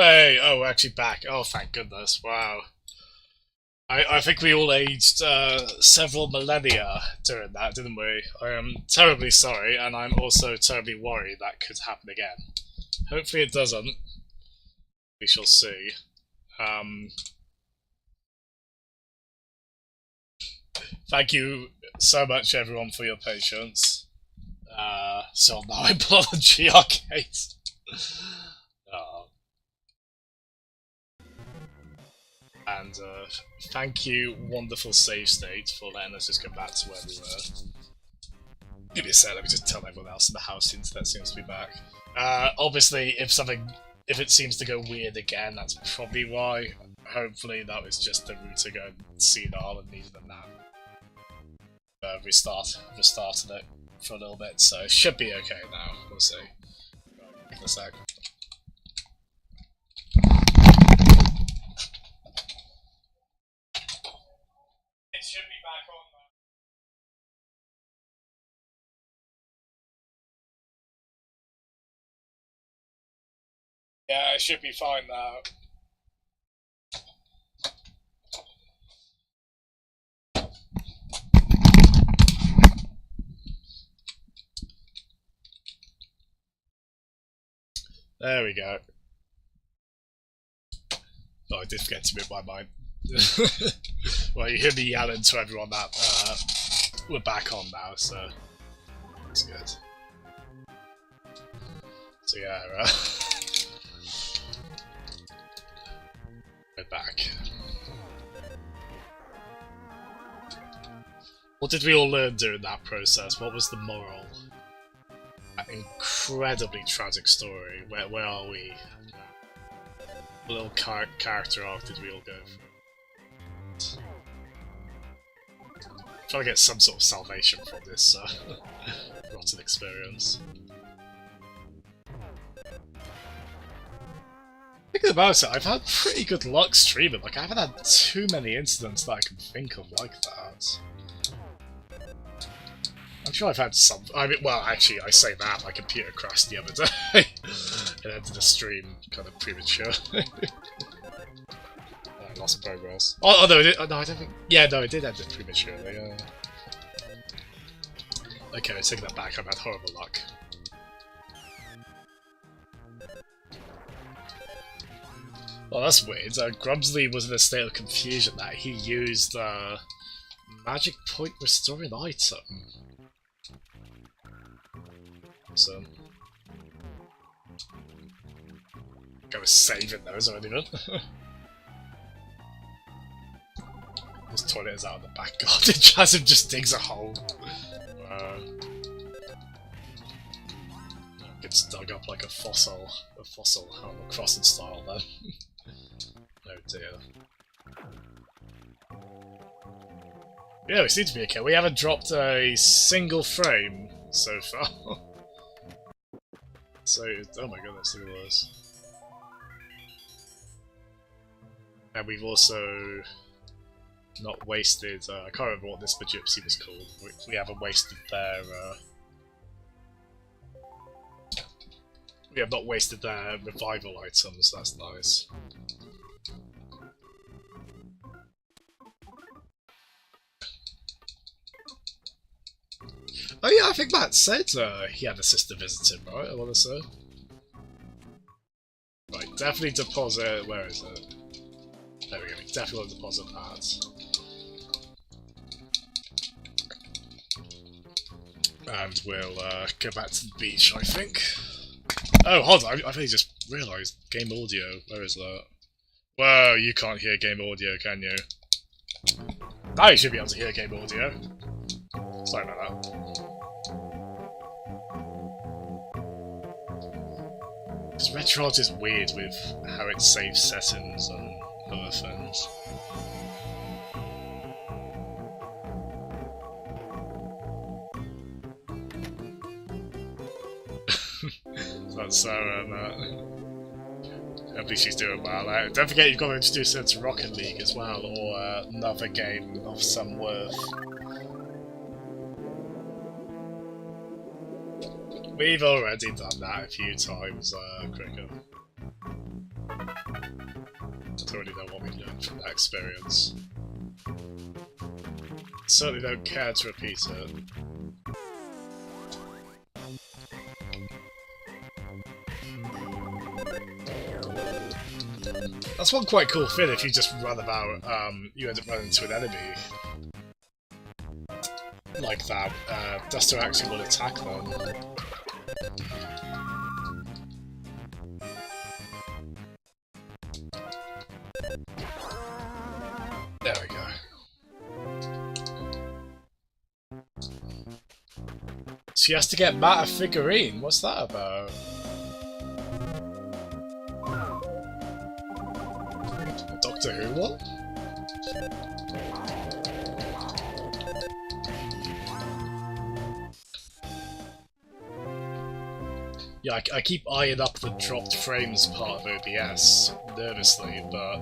Hey, oh, we're actually back. Oh, thank goodness. Wow. I think we all aged several millennia during that, didn't we? I am terribly sorry, and I'm also terribly worried that could happen again. Hopefully it doesn't. We shall see. Um, Thank you so much, everyone, for your patience. So now I'm apology arcade. Uh, and thank you, wonderful save state, for letting us just go back to where we were. Give me a sec, let me just tell everyone else in the house the internet seems to be back. Obviously, if it seems to go weird again, that's probably why. Hopefully that was just the router going senile and needed a nap. Restarted it for a little bit, so it should be okay now. We'll see. Give a sec. It should be back on now. Yeah, it should be fine now. There we go. Oh, I did forget to mute my mic. Well, you hear me yelling to everyone that we're back on now, so that's good. So yeah, we're back. What did we all learn during that process? What was the moral? That incredibly tragic story. Where are we? What little character arc did we all go through? Trying to get some sort of salvation from this rotten experience. Thinking about it, I've had pretty good luck streaming. Like, I haven't had too many incidents that I can think of like that. I'm sure I've had some. I mean, well, actually, I say that my computer crashed the other day. It ended the stream kind of premature. I lost progress. Oh no, no, I don't think. Yeah, no, it did end it prematurely. Okay, taking that back. I've had horrible luck. Well, that's weird. Grumsley was in a state of confusion that he used magic point restoring item. So I was saving those already, man. This toilet is out of the back garden. Jasmine just digs a hole. Gets dug up like a fossil Animal Crossing style then. Oh dear. Yeah, we seem to be okay. We haven't dropped a single frame so far. So, oh my goodness, look at this. And we've also not wasted, I can't remember what this gypsy was called. We haven't wasted their, we have not wasted their revival items, that's nice. Oh yeah, I think Matt said he had a sister visiting, right? I want to say. Right, definitely deposit. Where is it? There we go. Definitely want to deposit that. And we'll go back to the beach, I think. Oh, hold on! I've only just realised game audio. Where is that? Whoa! You can't hear game audio, can you? Now you should be able to hear game audio. Sorry about that. Because Retroart is weird with how it saves settings and other things. That's Sarah and that. Hopefully she's doing well. Don't forget you've got to introduce her to Rocket League as well, or another game of some worth. We've already done that a few times, Cricket. don't really know what we learned from that experience. Certainly don't care to repeat it. That's one quite cool thing if you just run about, you end up running into an enemy like that. Duster actually will attack them. There we go. So he has to get Matt a figurine. What's that about? A Doctor Who one? Yeah, I keep eyeing up the dropped frames part of OBS nervously, but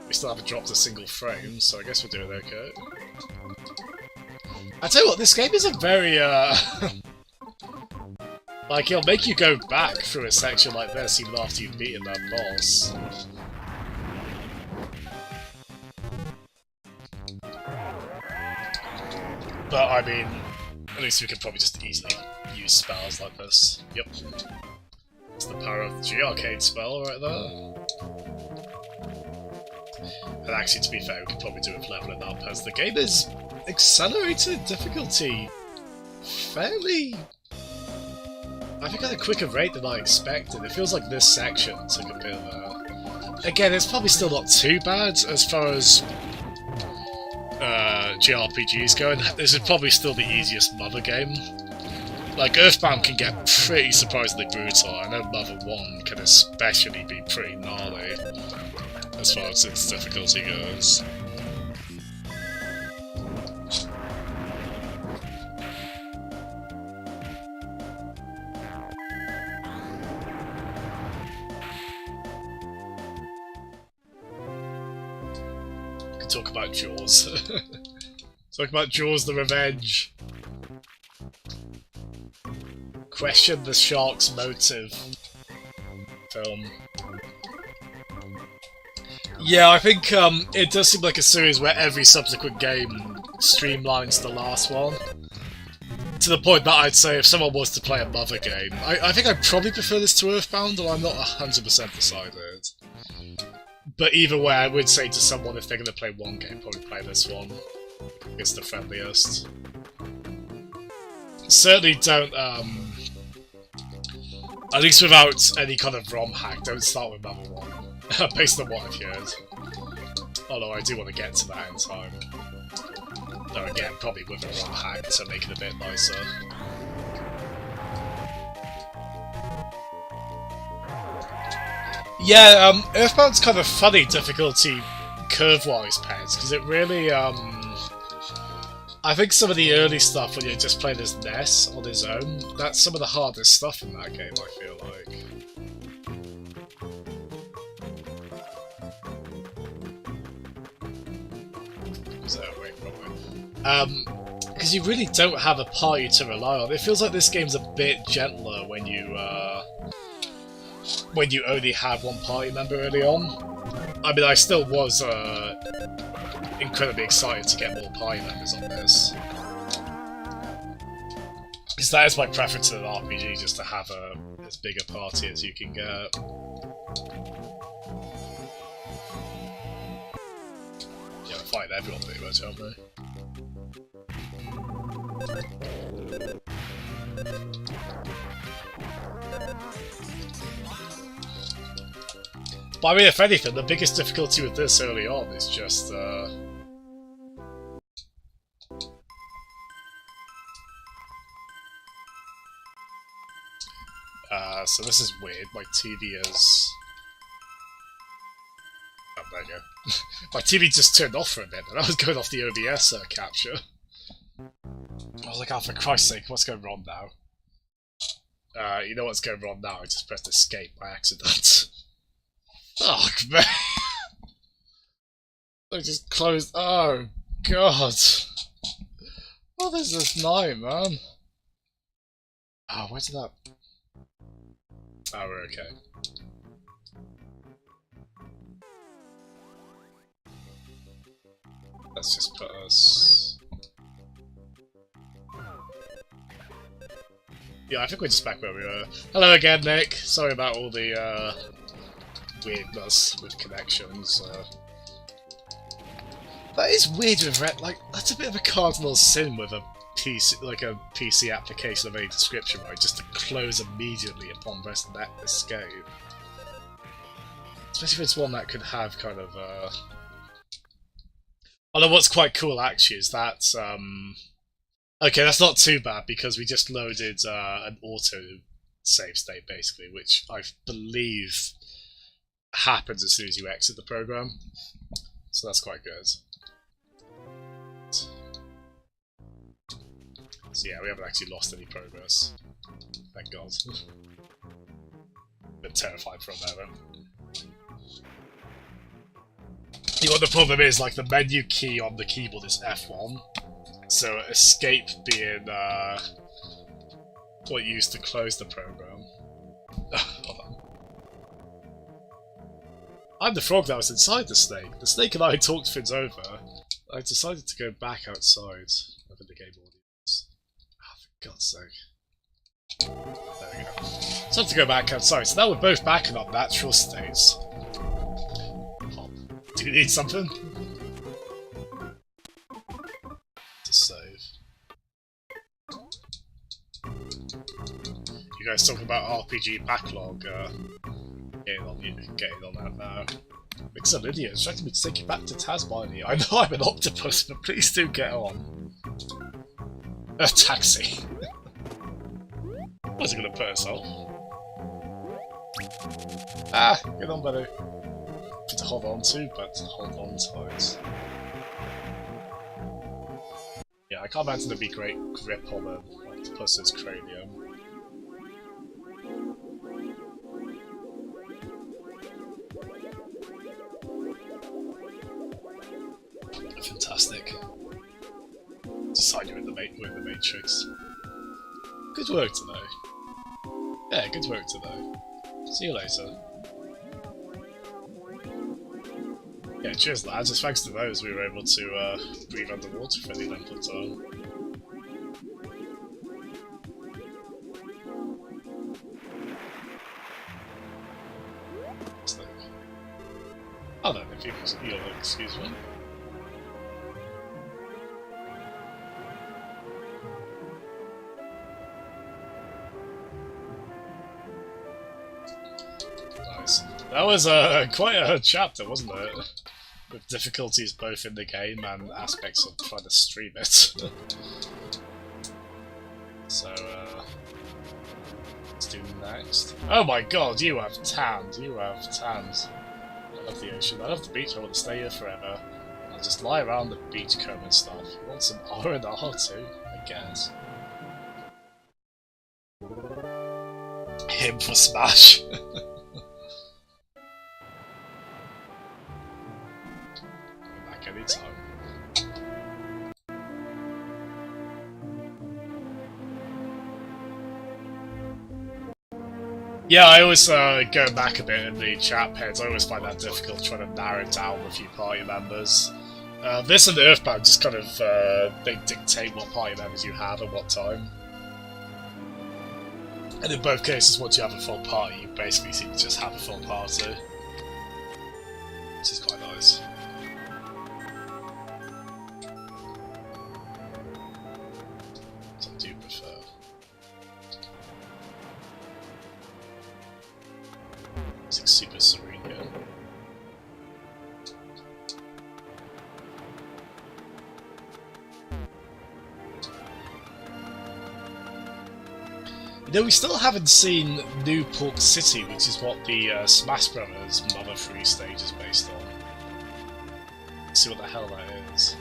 we still haven't dropped a single frame, so I guess we're doing okay. I tell you what, this game is a very, like, it'll make you go back through a section like this even after you've beaten that boss. But, I mean, at least we can probably just easily use spells like this. Yep. It's the power of the G-Arcade spell right there. And actually, to be fair, we could probably do with leveling up, as the game is accelerated difficulty fairly... I think at a quicker rate than I expected. It feels like this section took a bit of a... Again, it's probably still not too bad as far as JRPGs go. This is probably still the easiest Mother game. Like, Earthbound can get pretty surprisingly brutal. I know Mother 1 can especially be pretty gnarly as far as its difficulty goes. We can talk about Jaws. Talk about Jaws the Revenge. Question the shark's motive. Film. Yeah, I think it does seem like a series where every subsequent game streamlines the last one. To the point that I'd say if someone was to play a Mother game, I think I'd probably prefer this to Earthbound, although I'm not 100% decided. But either way, I would say to someone if they're going to play one game, probably play this one. It's the friendliest. Certainly don't, at least without any kind of ROM hack, don't start with Mother 1. Based on what I've heard. Although I do want to get to that in time. Though again, probably with a ROM hack to make it a bit nicer. Yeah, Earthbound's kind of funny difficulty curve-wise, Pez, because it really, I think some of the early stuff when you're just playing as Ness on his own, that's some of the hardest stuff in that game, I feel like. Because you really don't have a party to rely on. It feels like this game's a bit gentler when you only have one party member early on. I mean, I still was incredibly excited to get more party members on this. Because that is my preference in an RPG, just to have as big a party as you can get. Yeah, fight everyone pretty much, aren't they? But I mean, if anything, the biggest difficulty with this early on is just, so this is weird, my TV is... Oh, there you go. My TV just turned off for a bit, and I was going off the OBS capture. I was like, oh, for Christ's sake, what's going wrong now? You know what's going wrong now? I just pressed escape by accident. Oh, man. I just closed. Oh, God. What is this night, man? Oh, where did that... Oh, we're okay. Let's just put us... Yeah, I think we're just back where we were. Hello again, Nick. Sorry about all the weirdness with connections. That is weird with like, that's a bit of a cardinal sin with a PC, like a PC application of any description, right? Just to close immediately upon pressing that escape. Especially if it's one that could have kind of although what's quite cool actually is that okay, that's not too bad because we just loaded an auto save state basically, which I believe happens as soon as you exit the program. So that's quite good. So yeah, we haven't actually lost any progress. Thank God. Been terrified for a moment. You know what the problem is? Like the menu key on the keyboard is F1, so escape being what you used to close the program. Hold on. I'm the frog that was inside the snake. The snake and I talked things over. I decided to go back outside of the game audience. Oh, for God's sake. There we go. Decided to go back outside, so now we're both back in our natural states. Do you need something? To save. You guys talking about RPG backlog, getting on that now. Because an idiot instructed me to take you back to Tasmania. I know I'm an octopus, but please do get on. A taxi. What's it gonna put us on? Ah, get on, buddy. To hold on to, but hold on tight. Yeah, I can't imagine there'd be great grip on an octopus's cranium. Fantastic. Decide you're in the Matrix. Good work today. Yeah, good work today. See you later. Yeah, cheers lads, it's thanks to those we were able to breathe underwater for any length of time. I don't know if you'll excuse me. Nice. That was quite a chapter, wasn't it? With difficulties both in the game and aspects of trying to stream it. So, let's do next. Oh my God, you have tanned. You have tanned. I love the ocean. I love the beach. I want to stay here forever. I'll just lie around the beachcomb and stuff. You want some R&R too? I guess. Him for Smash. Anytime. Yeah, I always go back a bit in the chat heads. I always find that difficult trying to narrow down a few party members. This and Earthbound just kind of they dictate what party members you have at what time. And in both cases, once you have a full party, you basically seem to just have a full party, which is quite nice. Do you prefer? It's like super serene here. You know, we still haven't seen Newport City, which is what the Smash Brothers Mother 3 stage is based on. Let's see what the hell that is.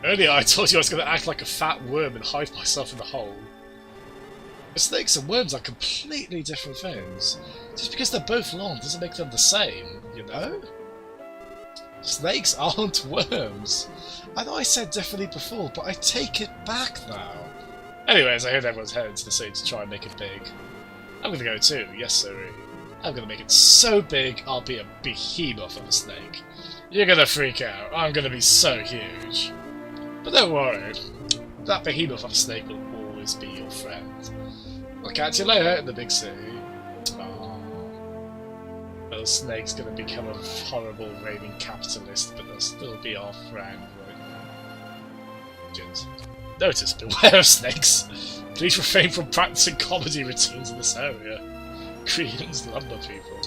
Earlier I told you I was going to act like a fat worm and hide myself in the hole. But snakes and worms are completely different things. Just because they're both long doesn't make them the same, you know? Snakes aren't worms. I know I said differently before, but I take it back now. Anyways, I heard everyone's heading to the city to try and make it big. I'm gonna go too, yes sir. I'm gonna make it so big, I'll be a behemoth of a snake. You're gonna freak out. I'm gonna be so huge. But don't worry, that behemoth of a snake will always be your friend. I'll catch you later in the big city. Oh, little snake's gonna become a horrible raving capitalist, but they'll still be our friend, right? Notice, beware of snakes. Please refrain from practicing comedy routines in this area. Greetings, lumber people.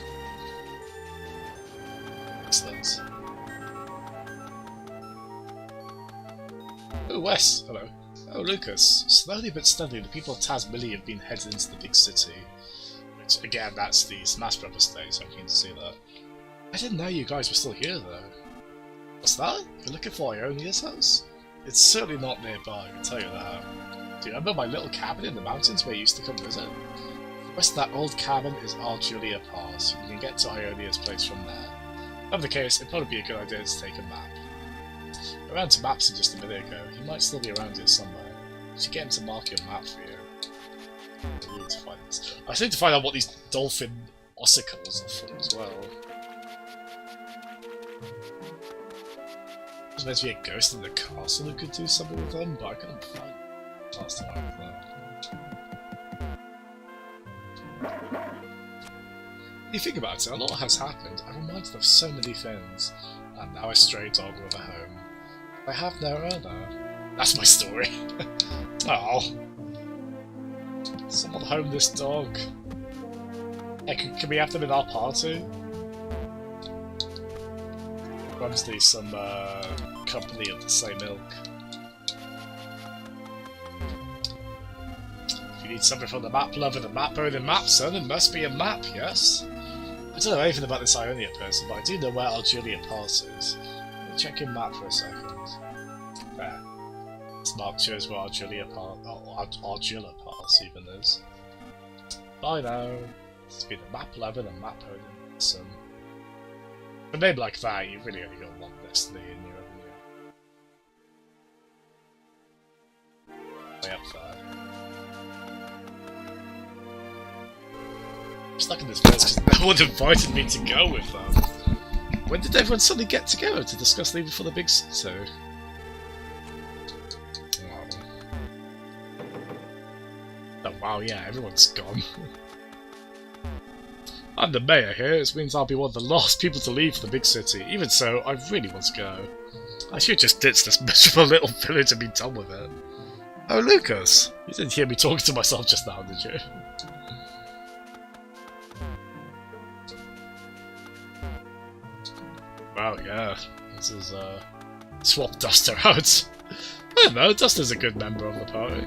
Excellent. Oh, Wes, hello. Oh, Lucas. Slowly but steadily, the people of Tasmilly have been headed into the big city. Which, again, that's the Smash Brothers stage, so I'm keen to see that. I didn't know you guys were still here, though. What's that? You're looking for Ionia's house? It's certainly not nearby, I can tell you that. Do you remember my little cabin in the mountains where you used to come visit? West of that old cabin is Arjulia Pass. You can get to Ionia's place from there. Whatever the case, it'd probably be a good idea to take a map. I ran to maps just a minute ago. He might still be around here somewhere. You should get him to mark your map for you. I need to find this. I need to find out what these dolphin ossicles are for as well. There's meant to be a ghost in the castle who could do something with them, but I couldn't find it last time I was there. When you think about it, a lot has happened. I'm reminded of so many things. I'm now a stray dog with a home. I have no owner. That's my story. Oh. Someone home this dog. Hey, can we have them in our party? Runs the some company of the same ilk. If you need something from the map lover, the map owner, map son, it must be a map, yes? I don't know anything about this Ionia person, but I do know where Arjulia Pass is. Let me check in map for a second. There. This map shows where Arjulia Pass even is. I know. It's to be the map lover, the map owner, son. A name like that, you really only got one destiny in you, haven't you? Way up there. I'm stuck in this place because no one invited me to go with them. When did everyone suddenly get together to discuss leaving for the big city? Oh wow, yeah, everyone's gone. I'm the mayor here, which means I'll be one of the last people to leave for the big city. Even so, I really want to go. I should just ditch this miserable little village and be done with it. Oh, Lucas! You didn't hear me talking to myself just now, did you? Wow, yeah. This is, swap Duster out. I don't know, Duster's a good member of the party.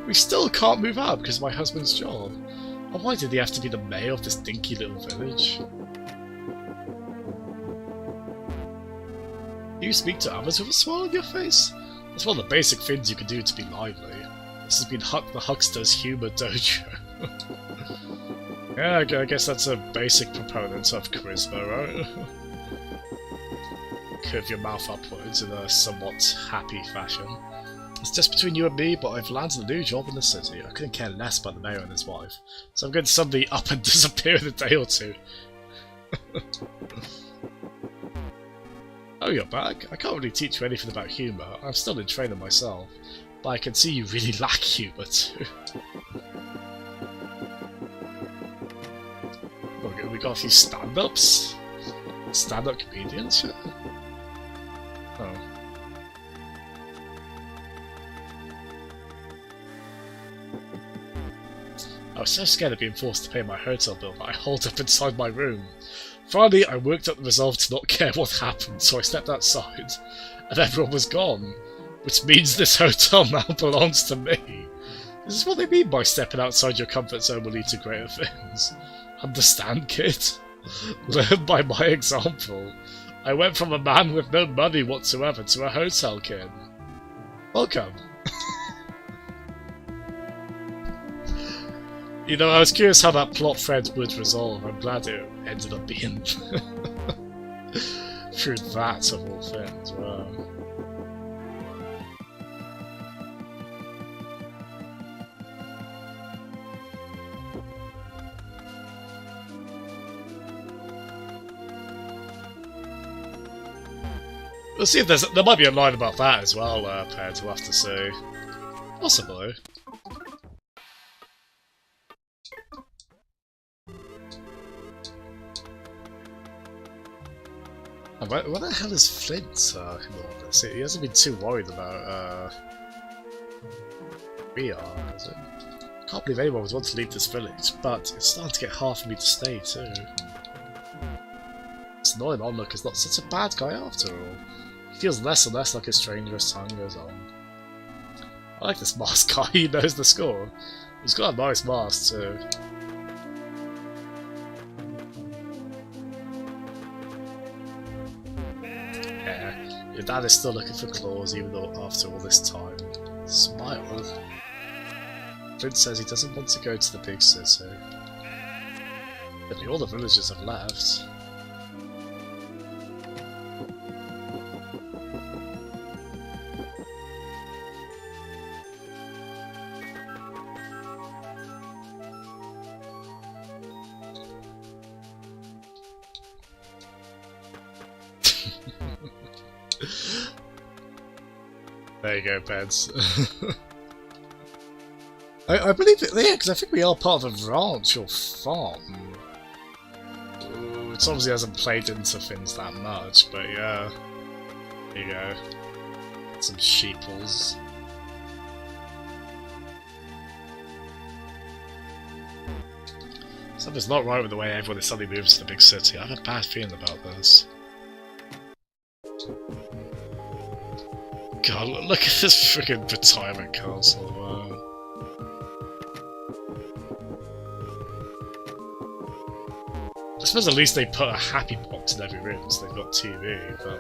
We still can't move out because of my husband's job. And why did he have to be the mayor of this dinky little village? Do you speak to others with a smile on your face? That's one of the basic things you can do to be lively. This has been the Huckster's Humour Dojo. Yeah, I guess that's a basic proponent of charisma, right? Curve your mouth upwards in a somewhat happy fashion. It's just between you and me, but I've landed a new job in the city. I couldn't care less about the mayor and his wife, so I'm going to suddenly up and disappear in a day or two. Oh, you're back? I can't really teach you anything about humour. I'm still in training myself, but I can see you really lack humour too. Okay, we got a few stand-ups? Stand-up comedians? Oh. I was so scared of being forced to pay my hotel bill that I holed up inside my room. Finally, I worked up the resolve to not care what happened, so I stepped outside, and everyone was gone. Which means this hotel now belongs to me. This is what they mean by stepping outside your comfort zone will lead to greater things. Understand, kid? Learn by my example. I went from a man with no money whatsoever to a hotel kid. Welcome. You know, I was curious how that plot thread would resolve. I'm glad it ended up being through that of all things. Wow. We'll see if there might be a line about that as well, Ped, we'll have to see. Possibly. Oh, where the hell is Flint in all this? He hasn't been too worried about, we are, has it? Can't believe anyone would want to leave this village, but it's starting to get hard for me to stay too. It's annoying Onlook is not such a bad guy after all. He feels less and less like a stranger as time goes on. I like this mask guy, he knows the score. He's got a nice mask too. Yeah, your dad is still looking for claws even though after all this time. Smile. Flint says he doesn't want to go to the big city. Nearly all the villagers have left. There you go, Peds. I believe it there, because I think we are part of a ranch or farm. Ooh, it obviously hasn't played into things that much, but yeah. There you go. Some sheeples. Something's not right with the way everyone is suddenly moves to the big city. I have a bad feeling about this. God, look at this freaking retirement castle. Wow. I suppose at least they put a happy box in every room, so they've got TV, but...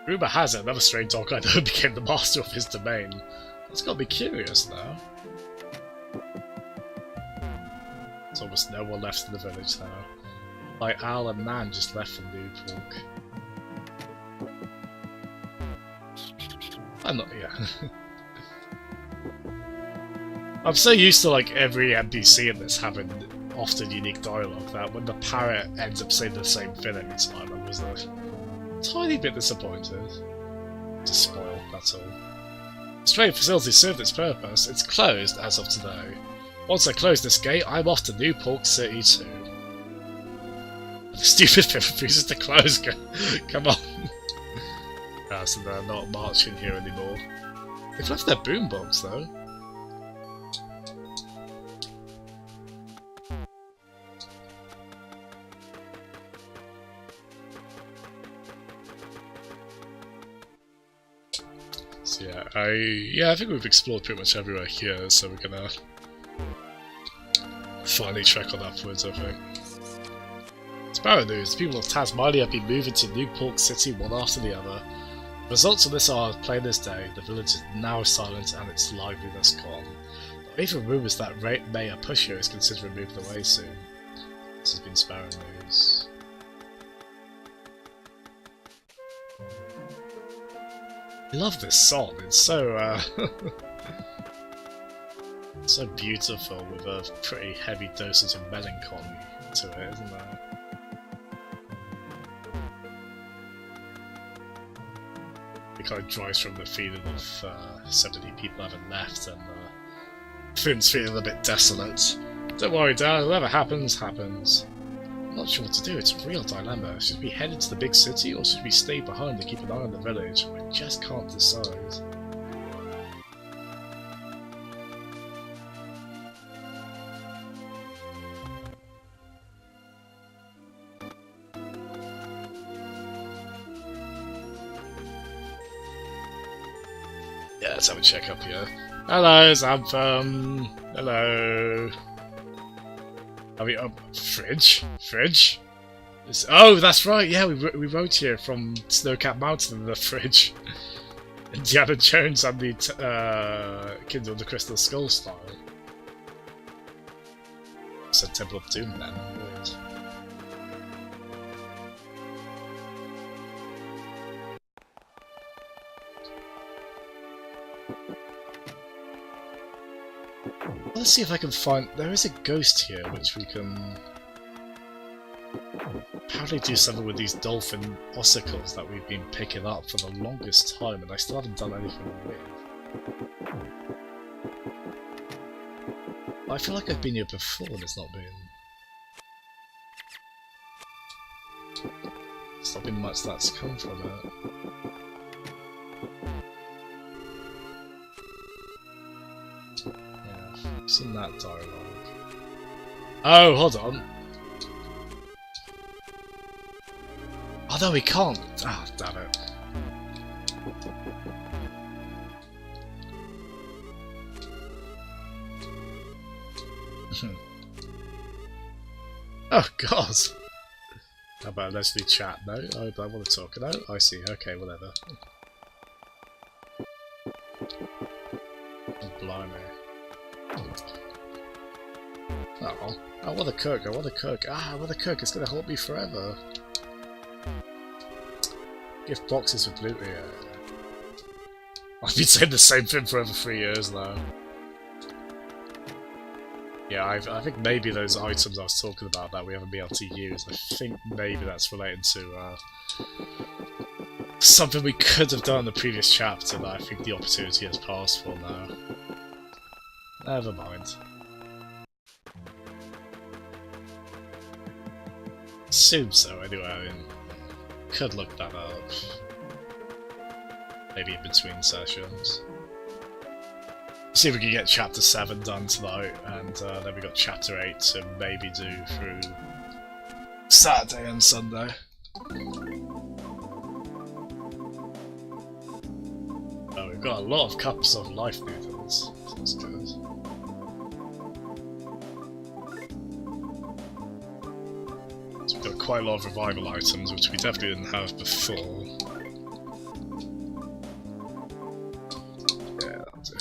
Rumour has it another stray dog I know became the master of his domain. That's got me curious now. There's almost no one left in the village now. Like Al and Man just left from Newport. I'm not, yeah. I'm so used to like every NPC in this having often unique dialogue that when the parrot ends up saying the same thing every time, I was like a tiny bit disappointed. Just spoiled, that's all. The trade facility served its purpose. It's closed as of today. Once I close this gate, I'm off to New Pork City too. The stupid thing refuses to close. Come on. So they're not marching here anymore. They've left their boombox though. So yeah, I think we've explored pretty much everywhere here, so we're gonna finally trek on upwards, I think. Sparrow news, the people of Tasmania have been moving to New Pork City one after the other. The results of this are plain as day. The village is now silent and its liveliness gone. There are even rumours that Mayor Pusher is considering moving away soon. This has been Sparrow news. I love this song, it's so so beautiful with a pretty heavy doses of melancholy to it, isn't there? It kind of drives from the feeling of so many people haven't left and Finn's feeling a bit desolate. Don't worry, Dad, whatever happens, happens. I'm not sure what to do, it's a real dilemma. Should we head into the big city or should we stay behind and keep an eye on the village? I just can't decide. Yeah, let's have a check up here. Hello, Xantham. Hello. Are we up? Fridge? Fridge? Oh, that's right, yeah, we rode here from Snowcap Mountain in the fridge. Indiana Jones and the Kingdom of the Crystal Skull style. It's a Temple of Doom then. Weird. let's see if I can find... There is a ghost here which we can... apparently do something with these dolphin ossicles that we've been picking up for the longest time and I still haven't done anything with. I feel like I've been here before and it's not been much that's come from it. Yeah, it's in that dialogue. Oh, hold on. Oh no, we can't! Ah, oh, damn it. Oh god! How about let's do chat? No? I want to talk. No? I see. Okay, whatever. Oh, blimey. Oh, I want to cook, I want to cook. Ah, I want to cook, it's going to haunt me forever. Gift boxes with loot here. I've been saying the same thing for over 3 years now. Yeah, I think maybe those items I was talking about that we haven't been able to use, I think maybe that's related to something we could have done in the previous chapter that I think the opportunity has passed for now. Never mind. Assume so anyway, I mean, could look that up. Maybe in between sessions. See if we can get chapter 7 done tonight, and then we got chapter 8 to maybe do through Saturday and Sunday. Oh, we've got a lot of cups of life noodles. That's good. So we've got quite a lot of revival items, which we definitely didn't have before. Yeah, that'll do.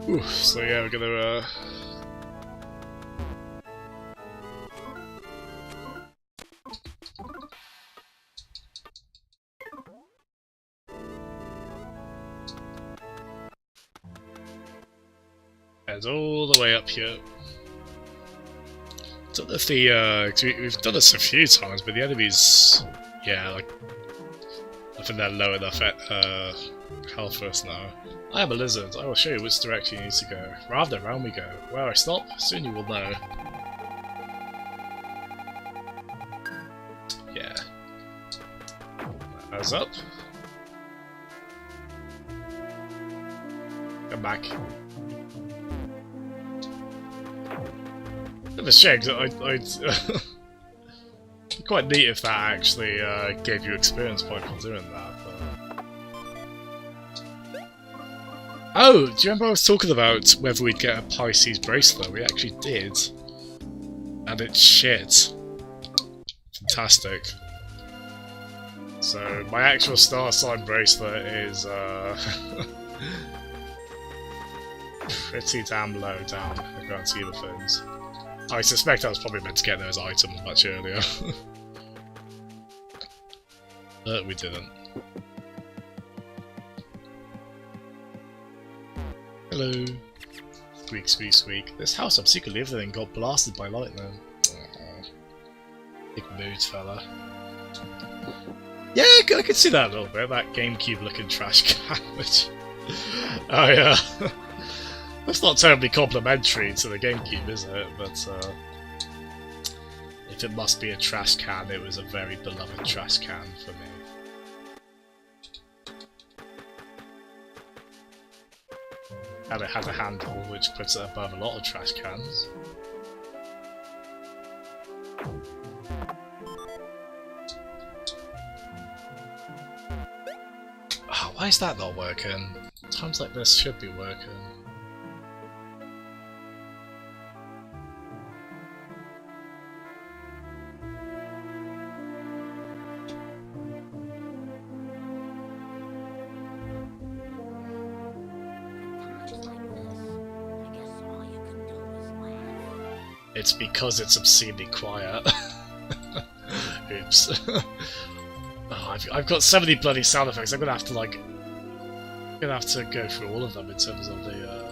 Oof, so yeah, we're gonna head all the way up here. Don't know if the we've done this a few times, but the enemies, yeah, like I think they're low enough at health for us now. I am a lizard. I will show you which direction you need to go. Rather around we go. Where I stop, soon you will know. Yeah. Eyes up. Come back. Bit of a shame, I'd be quite neat if that actually gave you experience point for doing that. But... Oh, do you remember I was talking about whether we'd get a Pisces bracelet? We actually did. And it's shit. Fantastic. So, my actual star sign bracelet is pretty damn low down in the grand scheme of things. I suspect I was probably meant to get those items much earlier. But we didn't. Hello. Squeak, squeak, squeak. This house I'm secretly living in got blasted by lightning. Aww. Big mood, fella. Yeah, I could see that a little bit, that GameCube looking trash can, which... Oh yeah. That's not terribly complimentary to the GameCube, is it? But if it must be a trash can, it was a very beloved trash can for me. And it had a handle which puts it above a lot of trash cans. Oh, why is that not working? Times like this should be working. it's because it's obscenely quiet. Oops. Oh, I've got so many bloody sound effects. I'm gonna have to like, go through all of them in terms of the.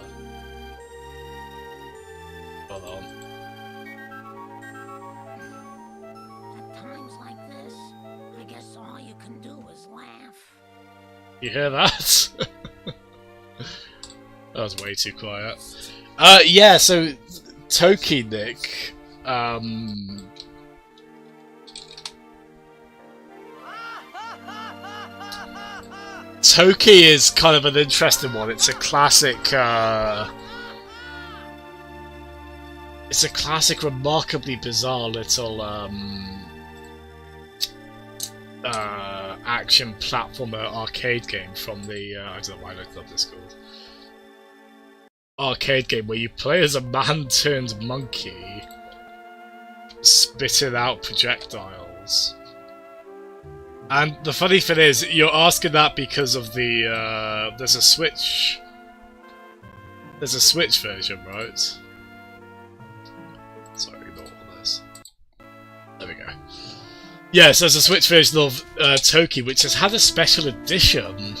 Hold on. At times like this, I guess all you can do is laugh. You hear that? That was way too quiet. Yeah. So, Toki Nick. Toki is kind of an interesting one. It's a classic. It's a classic, remarkably bizarre little action platformer arcade game from the. I don't know why I looked up this called. Arcade game where you play as a man turned monkey, spitting out projectiles. And the funny thing is, you're asking that because of the there's a Switch version, right? Sorry, ignore all this. There we go. Yes, there's a Switch version of Toki, which has had a special edition.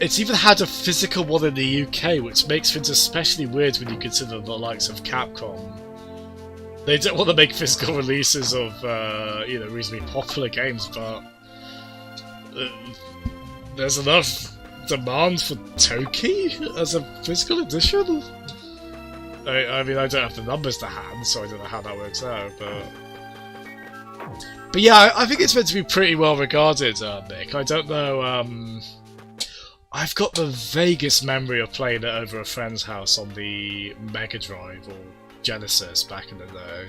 It's even had a physical one in the UK, which makes things especially weird when you consider the likes of Capcom. They don't want to make physical releases of, you know, reasonably popular games, but there's enough demand for Toki as a physical edition? I mean, I don't have the numbers to hand, so I don't know how that works out, but yeah, I think it's meant to be pretty well regarded, Nick. I don't know, I've got the vaguest memory of playing it over a friend's house on the Mega Drive or Genesis back in the day,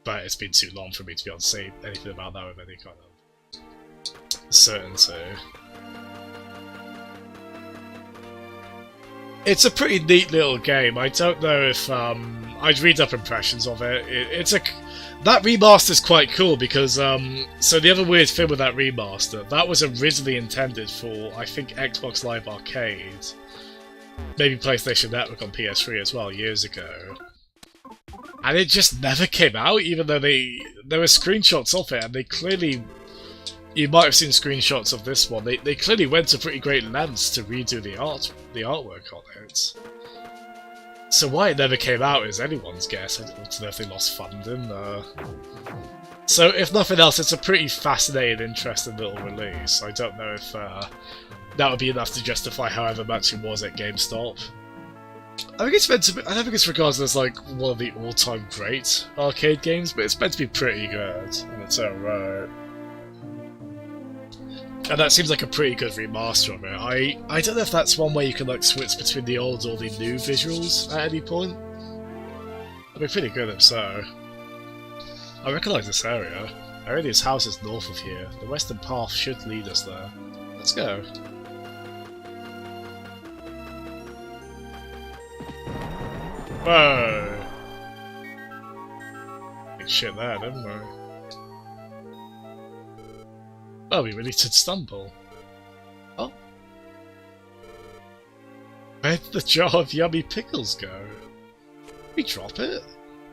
but it's been too long for me to be able to say anything about that with any kind of certainty. It's a pretty neat little game. I don't know if I'd read up impressions of it. That remaster is quite cool because so the other weird thing with that remaster, that was originally intended for, I think, Xbox Live Arcade, maybe PlayStation Network on PS3 as well, years ago. And it just never came out, even though there were screenshots of it, and they clearly, you might have seen screenshots of this one, they clearly went to pretty great lengths to redo the artwork on it. So why it never came out is anyone's guess. I don't know if they lost funding. So if nothing else, it's a pretty fascinating, interesting little release. I don't know if that would be enough to justify however much it was at GameStop. I think it's meant to be, I don't think it's regarded as like one of the all-time great arcade games, but it's meant to be pretty good in its own right. And that seems like a pretty good remaster of it. I don't know if that's one way you can like switch between the old or the new visuals at any point. That'd be pretty good if so. I recognise this area. Aurelia's house is north of here. The western path should lead us there. Let's go. Whoa! Big shit there, didn't we? Oh, we really did stumble. Oh. Where did the jar of yummy pickles go? Did we drop it?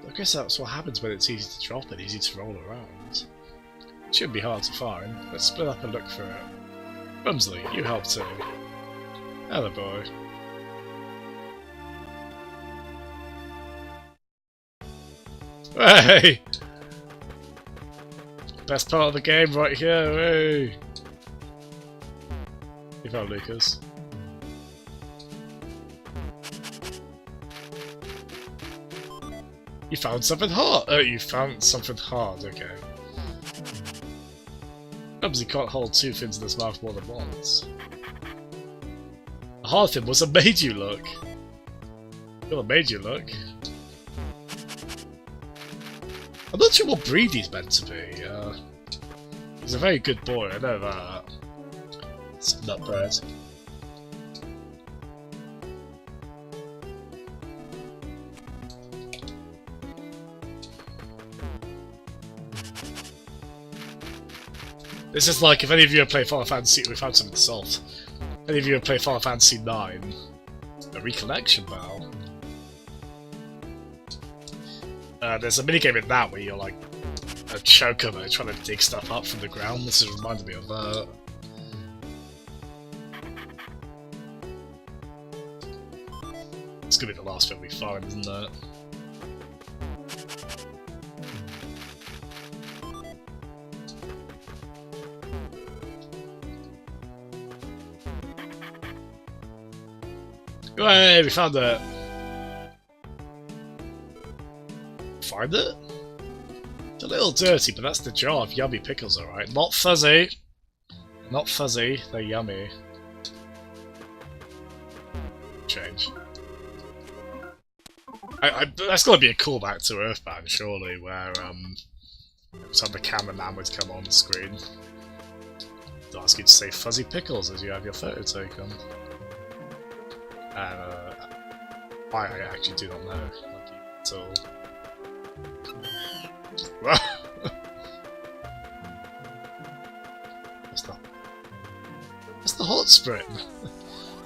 I guess that's what happens when it's easy to drop and easy to roll around. It shouldn't be hard to find. Let's split up and look for it. Rumsley, you help too. Hello, boy. Hey! Best part of the game right here, hey! You found Lucas. You found something hard! Oh, you found something hard, okay. Obviously can't hold two things in his mouth more than once. The hard thing was what made you look. What made you look. I'm not sure what breed he's meant to be. He's a very good boy, I know that. It's nutbread. This is like if any of you have played Final Fantasy, we found something to salt. If any of you have played Final Fantasy 9, a recollection bell. There's a minigame in that where you're like a chocobo trying to dig stuff up from the ground. This has reminded me of that. It's gonna be the last bit we find, isn't it? Hey, we found it! Find it? It's a little dirty, but that's the jar of yummy pickles, alright. Not fuzzy! Not fuzzy, they're yummy. Change. That's gotta be a callback to Earthbound, surely, where, every time the cameraman would come on the screen, they'd ask you to say fuzzy pickles as you have your photo taken. And, I actually do not know, like, at all. What's the hot spring?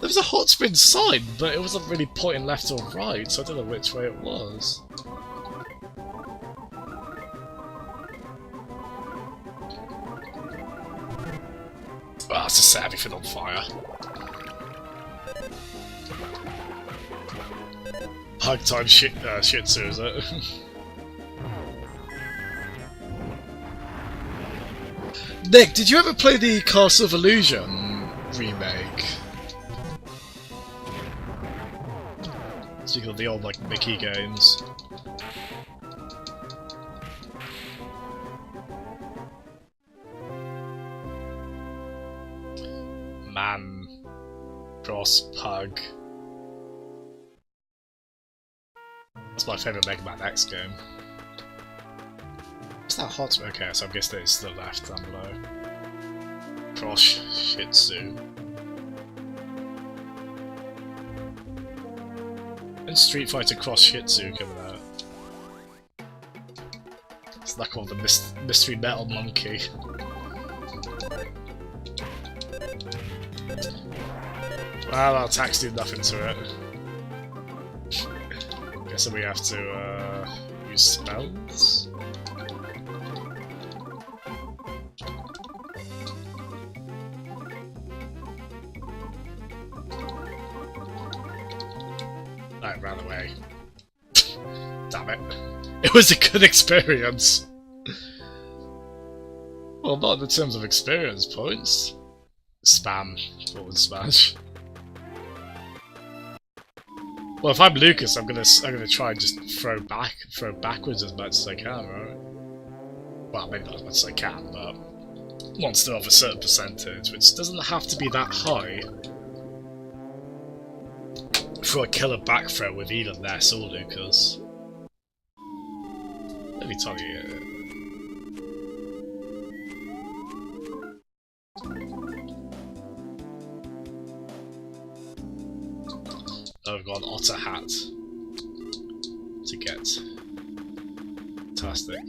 There was a hot spring sign, but it wasn't really pointing left or right, so I don't know which way it was. Ah, it's just set everything on fire. Hug time shit tzu, is it? Nick, did you ever play the Castle of Illusion remake? Speaking of the old, like, Mickey games. Man. Cross Pug. That's my favourite Mega Man X game. What's that hot? Okay, so I guess there's the left down below. Cross Shih Tzu. And Street Fighter Cross Shih Tzu coming out. It's like all the Mystery Metal Monkey. Well, our attacks do nothing to it. Guessing we have to use spells. I ran away. Damn it. It was a good experience! Well, not in terms of experience points. Spam forward smash. Well, if I'm Lucas, I'm gonna try and just throw backwards as much as I can, right? Well, maybe not as much as I can, but monster of a certain percentage, which doesn't have to be that high for a killer back throw with either Ness or Lucas. Let me tell you. Oh, we've got an otter hat to get. Fantastic.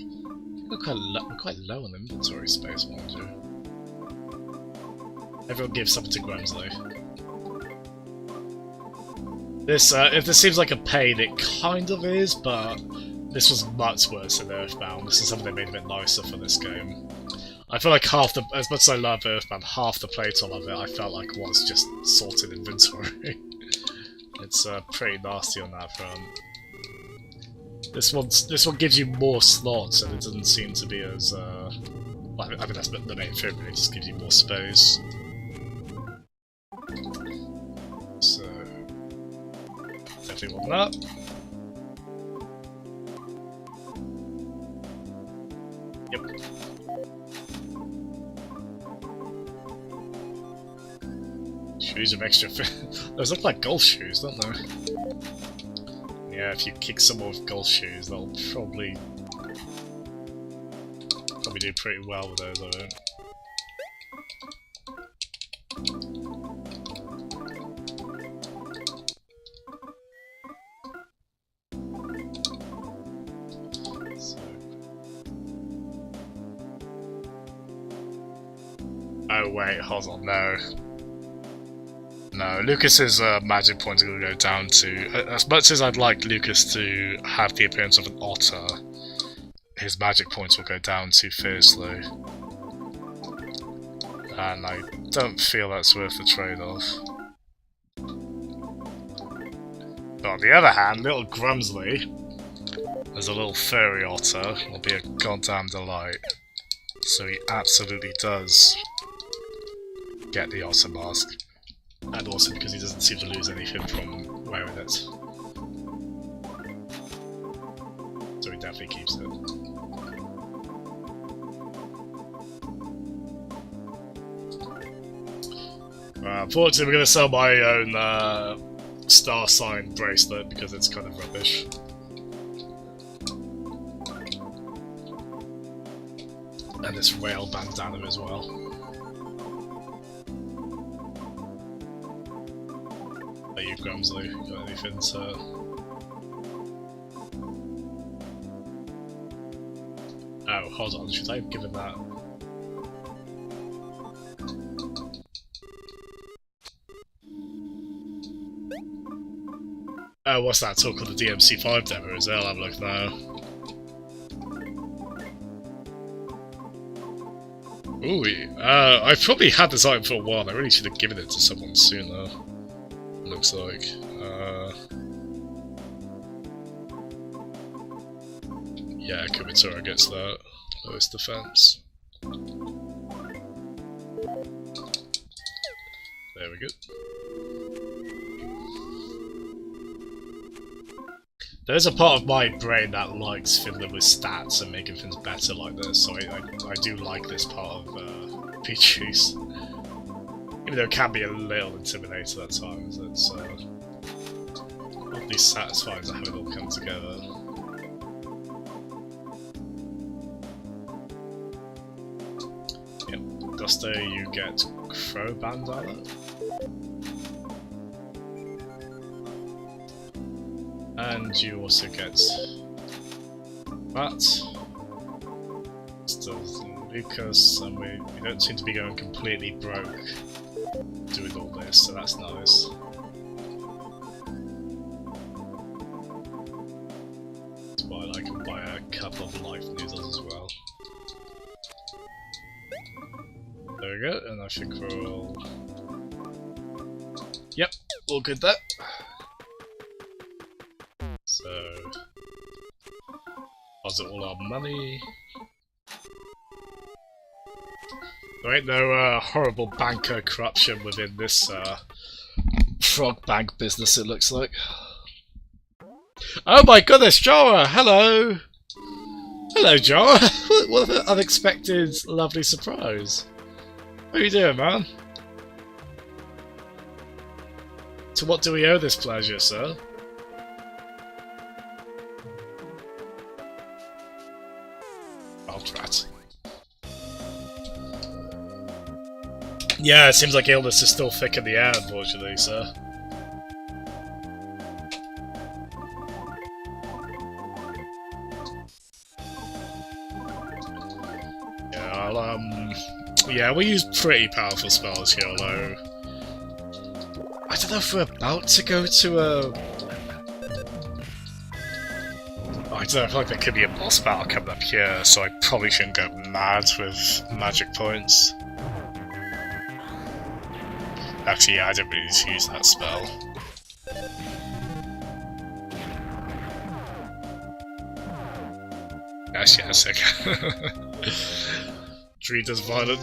We're quite low on inventory space, mind you. Everyone gives something to Grimsley. If this seems like a pain, it kind of is, but this was much worse than Earthbound. This is something they made a bit nicer for this game. I feel like as much as I love Earthbound, half the playtime of it I felt like was just sorted inventory. It's pretty nasty on that front. This one gives you more slots, and it doesn't seem to be as well, I mean that's the main thing, really. It just gives you more space. So definitely want that. Yep. Shoes of extra those look like golf shoes, don't they? Yeah, if you kick someone with golf shoes, they'll probably do pretty well with those, I think. Oh wait, hold on, no. No, Lucas's magic points are going to go down to... as much as I'd like Lucas to have the appearance of an otter, his magic points will go down too fiercely. And I don't feel that's worth the trade-off. But on the other hand, little Grumsley, as a little furry otter, will be a goddamn delight. So he absolutely does get the otter mask. And also because he doesn't seem to lose anything from wearing it. So he definitely keeps it. Unfortunately, we're going to sell my own star sign bracelet because it's kind of rubbish. And this whale bandana as well. Are you, Grumsley? Got anything to... Oh, hold on, should I have given that? Oh, what's that talk on the DMC5 demo? Is it? I'll have a look now. Ooh, I've probably had this item for a while. I really should have given it to someone sooner. Looks like. Yeah, Kumatora gets that. Lowest defense. There we go. There's a part of my brain that likes fiddling with stats and making things better like this, so I do like this part of Pichu's. Even though it can be a little intimidating at times, it's oddly satisfying to have it all come together. Yep, Duster, you get Crow Bandana. And you also get that. Still Lucas, and we don't seem to be going completely broke doing all this, so that's nice. That's why I can buy a couple of life noodles as well. There we go, and I think we're all... Yep, all good there. So, deposit all our money. There ain't no horrible banker corruption within this frog bank business, it looks like. Oh my goodness, Jorah! Hello! Hello, Jorah! What an unexpected, lovely surprise. What are you doing, man? To what do we owe this pleasure, sir? Drat. Yeah, it seems like illness is still thick in the air, unfortunately, sir. Yeah, yeah, we use pretty powerful spells here, although... I don't know if we're about to go to a... I don't know, I feel like there could be a boss battle coming up here, so I probably shouldn't go mad with magic points. Actually, yeah, I didn't really need to use that spell. Yes, okay. Dree does violent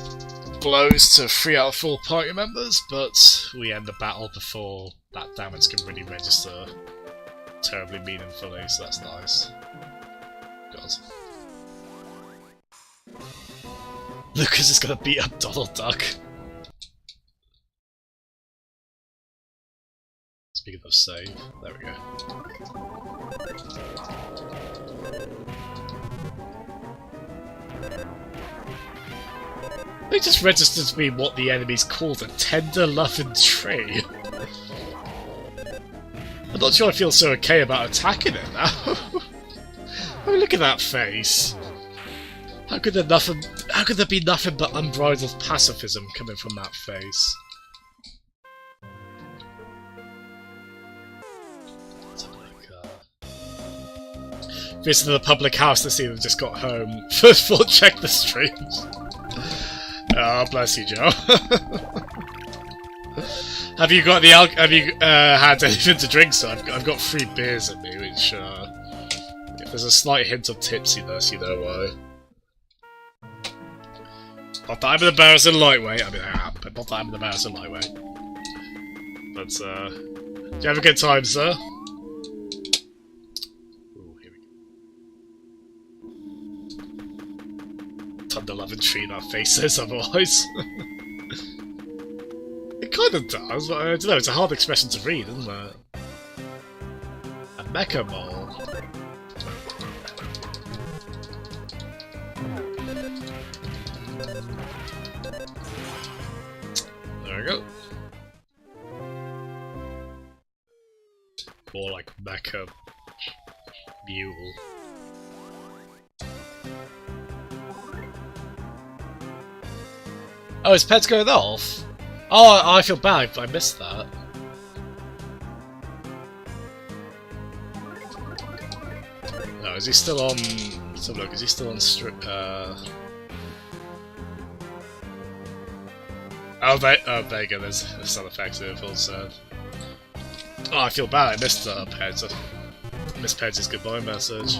blows to 3 out of 4 party members, but we end the battle before that damage can really register terribly meaningfully, so that's nice. God. Lucas is gonna beat up Donald Duck. Speaking of save, there we go. They just registered to me what the enemy's called a tender loving tree. I'm not sure I feel so okay about attacking it now. I mean, look at that face. How could there be nothing but unbridled pacifism coming from that face? visited the public house to see them just got home. First of all, check the streams. Oh, bless you, Joe. Have you got the have you had anything to drink? So I've got 3 beers in me, which if there's a slight hint of tipsiness, you know why. Not that I'm an embarrassing lightweight. I mean, I am, but not that I'm an embarrassing lightweight. But do you have a good time, sir? Ooh, here we go. Thunder loving tree in our faces, otherwise. It kind of does, but I don't know, it's a hard expression to read, isn't it? A mecha mole. There we go. More like mecha mule. Oh, his pet's going off? Oh, I feel bad, I missed that. No, is he still on... Let's have a look, is he still on Oh, there you go, there's sound effects there, also. Oh, I feel bad, I missed Peds. I missed Peds' goodbye message.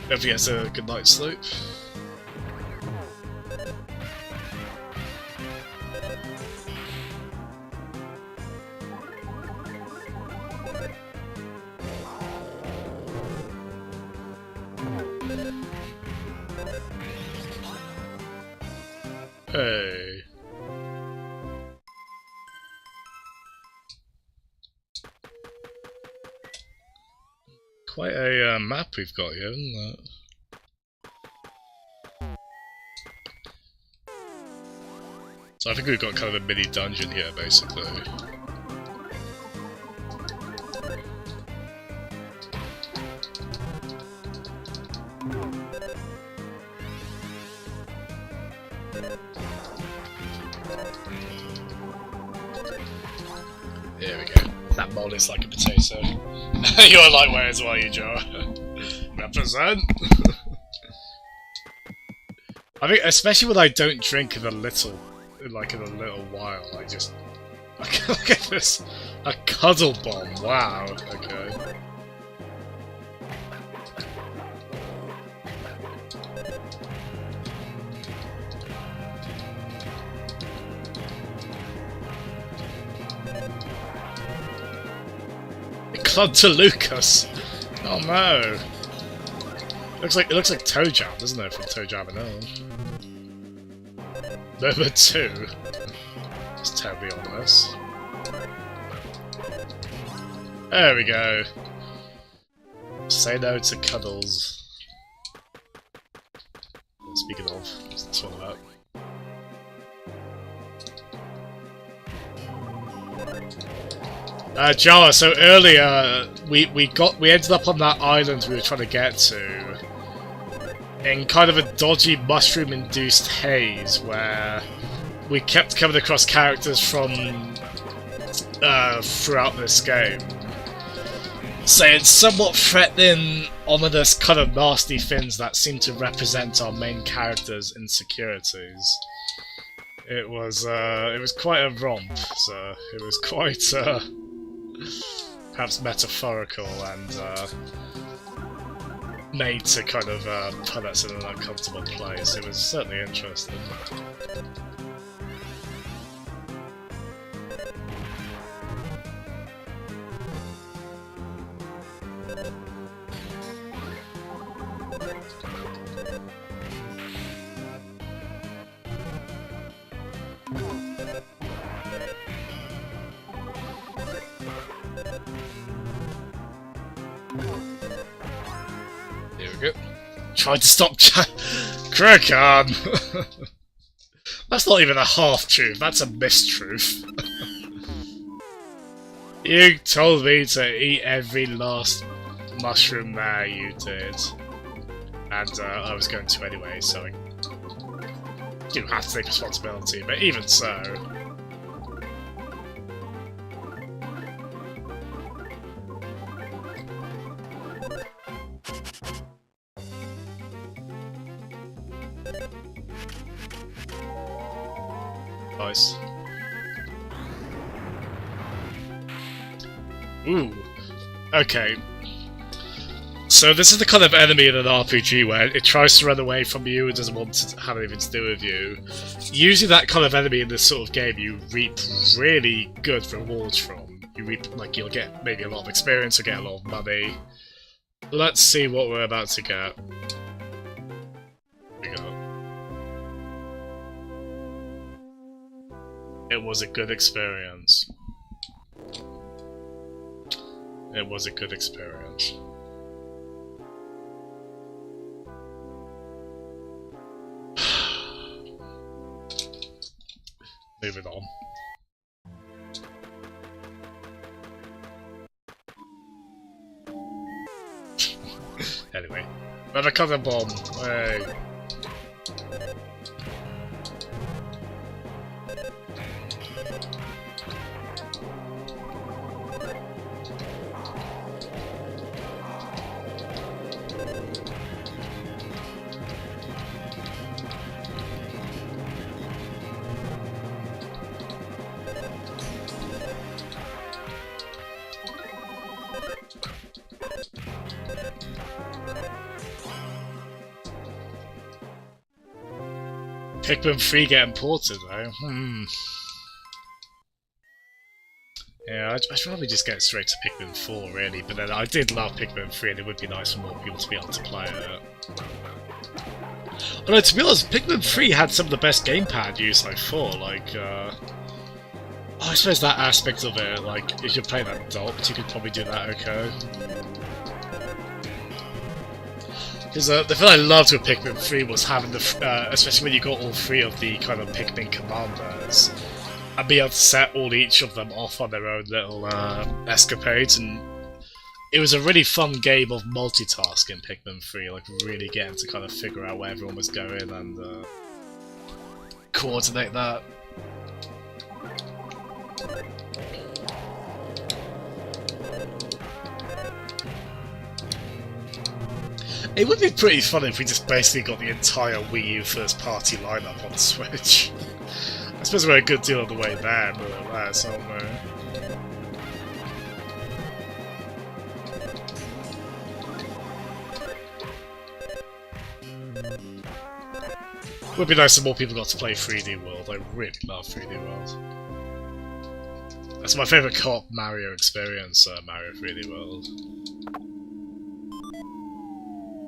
Hope he gets a good night's sleep. Hey. Quite a map we've got here, isn't it? So I think we've got kind of a mini dungeon here, basically. Here we go. That mold is like a potato. You're a lightweight as well, you Joe. Represent. I think, especially when I don't drink in a little while, I just look at this, a cuddle bomb. Wow. Okay. Club to Lucas. Oh no. It looks like Toe Jam, doesn't it, from Toe Jam and Number 2. Just terribly ominous. There we go. Say no to cuddles. Speaking of, what's this one about? Jara, so earlier we ended up on that island we were trying to get to in kind of a dodgy mushroom-induced haze where we kept coming across characters from throughout this game, saying somewhat threatening, ominous, kind of nasty things that seem to represent our main character's insecurities. It was quite a romp, so it was quite perhaps metaphorical and made to kind of put us in an uncomfortable place. It was certainly interesting. Here we go. Tried to stop crack on! That's not even a half-truth, that's a mistruth. You told me to eat every last mushroom there, you did. And I was going to anyway, so I do have to take responsibility, but even so... Nice. Ooh. Okay. So this is the kind of enemy in an RPG where it tries to run away from you and doesn't want to have anything to do with you. Usually that kind of enemy in this sort of game you reap really good rewards from. You reap, like, you'll get maybe a lot of experience or get a lot of money. Let's see what we're about to get. Here we go. It was a good experience. It was a good experience. Moving on. Anyway, another cover bomb. Hey. Pikmin 3 getting ported though. Yeah, I'd probably just get straight to Pikmin 4 really, but then I did love Pikmin 3 and it would be nice for more people to be able to play it. Although to be honest, Pikmin 3 had some of the best gamepad use I thought, like, I suppose that aspect of it, like, if you're playing that docked, you could probably do that okay. Because the thing I loved with Pikmin 3 was having the, especially when you got all three of the kind of Pikmin commanders, and be able to set each of them off on their own little escapades, and it was a really fun game of multitasking Pikmin 3, like really getting to kind of figure out where everyone was going and coordinate that. It would be pretty fun if we just basically got the entire Wii U first-party lineup on Switch. I suppose we're a good deal of the way there, more or less, aren't we? It would be nice if more people got to play 3D World. I really love 3D World. That's my favourite co-op Mario experience, Mario 3D World.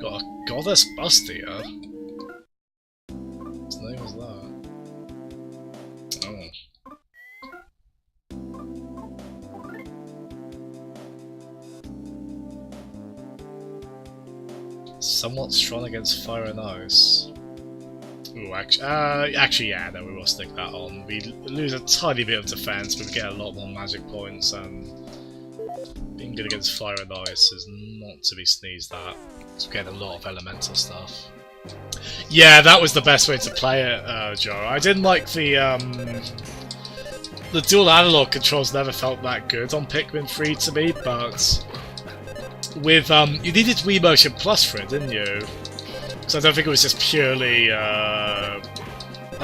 Got a goddess Busty, huh? Whose name was that? Oh. Somewhat strong against fire and ice. Ooh, actually, yeah, no, we will stick that on. We lose a tiny bit of defense, but we get a lot more magic points, and being good against fire and ice is not to be sneezed at. So we get a lot of elemental stuff. Yeah, that was the best way to play it, Joe. I didn't like the dual analog controls never felt that good on Pikmin 3 to me, but with you needed Wii Motion Plus for it, didn't you? So I don't think it was just purely I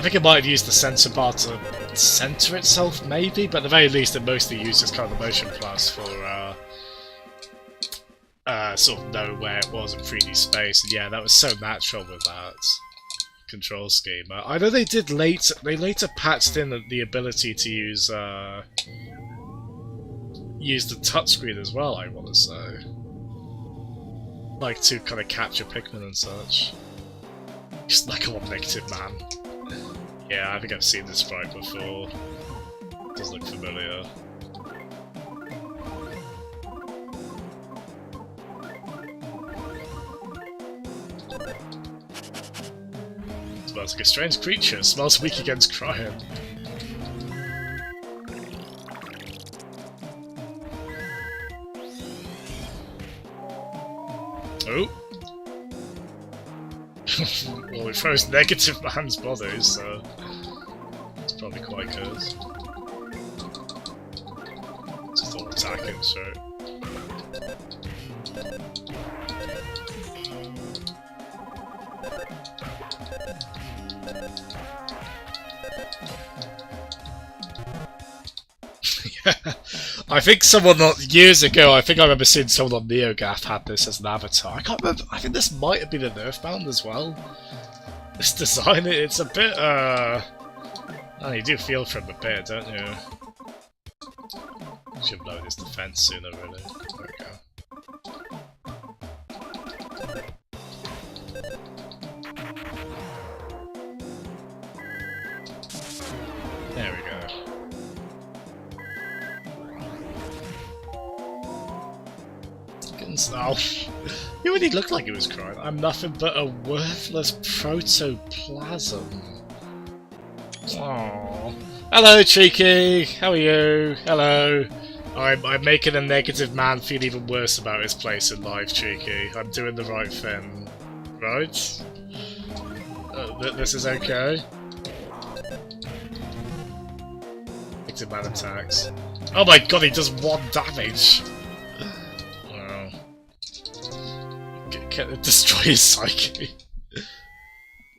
think it might have used the sensor bar to center itself, maybe, but at the very least it mostly uses kind of the Motion Plus for sort of know where it was in 3D space, and yeah, that was so natural with that control scheme. I know they did later patched in the ability to use the touchscreen as well, I want to say. Like to kind of capture Pikmin and such. Just like a negative man. Yeah, I think I've seen this sprite before. It does look familiar. Smells like a strange creature. Smells weak against crying. Oh. Well, it throws negative man's bodies, so it's probably quite good. Just all attacking, so. I think someone years ago, I think I remember seeing someone on NeoGAF had this as an avatar. I can't remember. I think this might have been an Earthbound as well. This design, it's a bit, oh, you do feel for him a bit, don't you? Should have known his defense sooner, really. There we go. There we go. Oh, he really looked like he was crying. I'm nothing but a worthless protoplasm. Aww. Hello, Cheeky! How are you? Hello. I'm making a negative man feel even worse about his place in life, Cheeky. I'm doing the right thing. Right? This is okay? Negative man attacks. Oh my god, he does 1 damage! Wow. Destroy his psyche.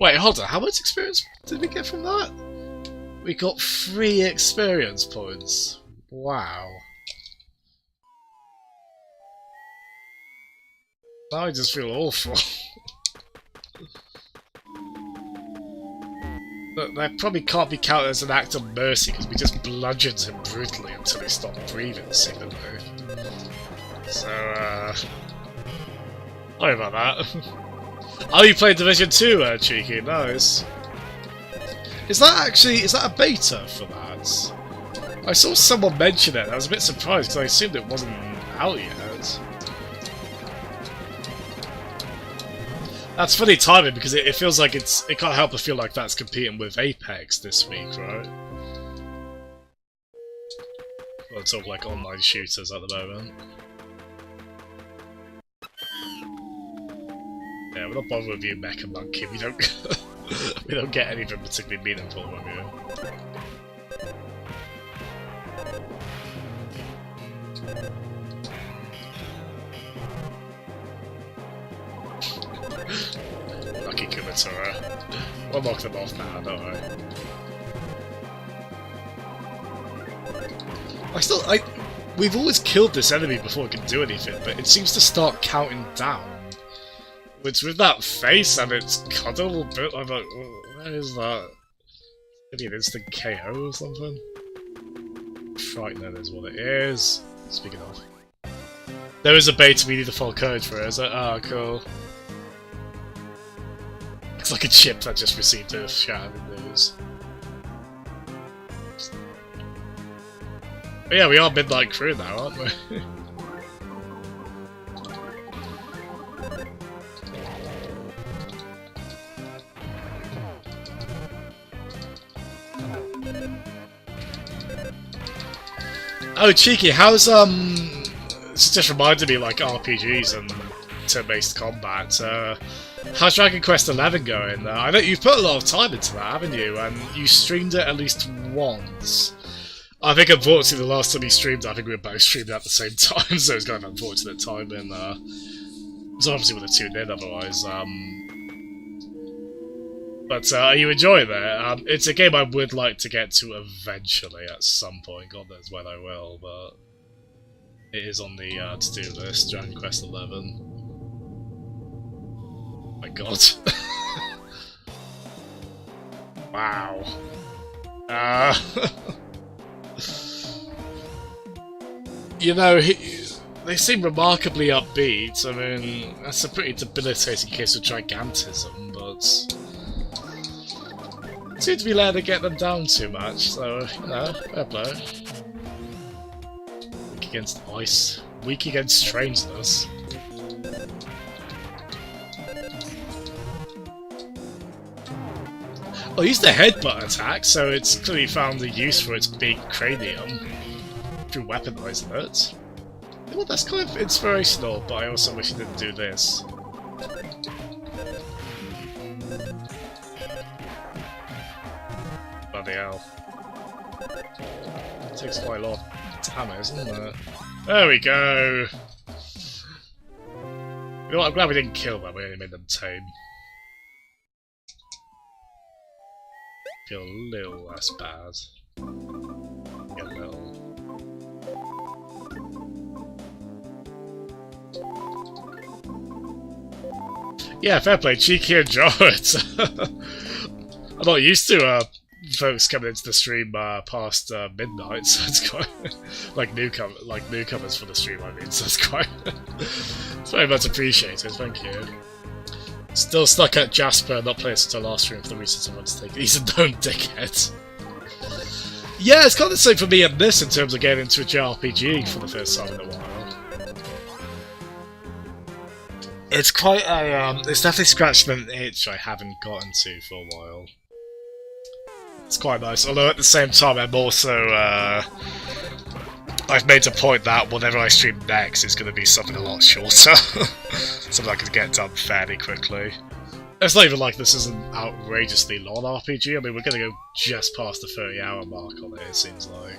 Wait, hold on, how much experience did we get from that? We got 3 experience points. Wow. Now I just feel awful. But that probably can't be counted as an act of mercy because we just bludgeoned him brutally until he stopped breathing, seemingly. So, sorry about that. Oh, you played Division 2, Cheeky, nice. Is that a beta for that? I saw someone mention it and I was a bit surprised because I assumed it wasn't out yet. That's funny timing because it feels like it can't help but feel like that's competing with Apex this week, right? Well, it's all like online shooters at the moment. Yeah, we're not bothered with you, Mecha Monkey. We don't we don't get anything particularly meaningful from you. Lucky Kumatora. We'll knock them off now, don't worry. We've always killed this enemy before it can do anything, but it seems to start counting down. It's with that face and its cuddle bit, I'm like, where is that? Maybe an instant KO or something? Frightening is what it is. Speaking of. There is a beta we need the full code for, is it? Oh, cool. Looks like a chip that just received a shattered news. But yeah, we are Midnight Crew now, aren't we? Oh, Cheeky, how's, this just reminded me, like, RPGs and turn-based combat, how's Dragon Quest XI going? I know you've put a lot of time into that, haven't you? And you streamed it at least once. I think, unfortunately, the last time you streamed, I think we were both streamed at the same time, so it was kind of unfortunate timing. It was obviously would have tuned in otherwise. But are you enjoying it? It's a game I would like to get to eventually at some point. God knows when I will, but it is on the to-do list. Dragon Quest XI. My God. Wow. You know, they seem remarkably upbeat. I mean, that's a pretty debilitating case of gigantism, but seem to be letting it get them down too much, so, you know, fair play. Weak against ice. Weak against strangeness. Well, use the headbutt attack, so it's clearly found a use for its big cranium through weaponizing it. Well, that's kind of inspirational, but I also wish it didn't do this. Bloody hell. It takes quite a lot of damage, doesn't it? There we go! You know what, I'm glad we didn't kill them, we only made them tame. Feel a little less bad. Yeah, a little. Yeah, fair play. Cheeky and Jared. I'm not used to folks coming into the stream past midnight, so it's quite like newcomers for the stream. I mean, so it's quite it's very much appreciated. Thank you. Still stuck at Jasper, not playing since our last stream for the reasons I want to take. He's a known dickhead. Yeah, it's kind of the same for me and this in terms of getting into a JRPG for the first time in a while. It's quite a it's definitely scratching an itch I haven't gotten to for a while. It's quite nice, although at the same time I'm also I've made a point that whatever I stream next is going to be something a lot shorter. Something I can get done fairly quickly. It's not even like this is an outrageously long RPG. I mean, we're going to go just past the 30-hour mark on it, it seems like.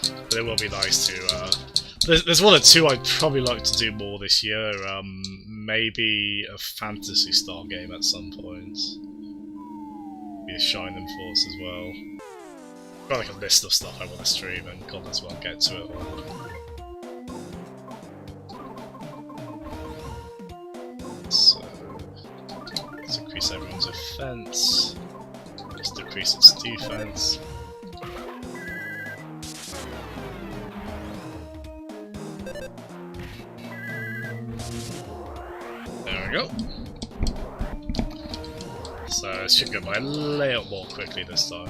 But it will be nice to... There's one or two I'd probably like to do more this year. Maybe a Phantasy Star game at some point. Be a Shining Force as well. Got like a list of stuff I want to stream, and God knows when I'll get to it all. So let's increase everyone's offense. Let's decrease its defense. There we go. So it should go by a little more quickly this time.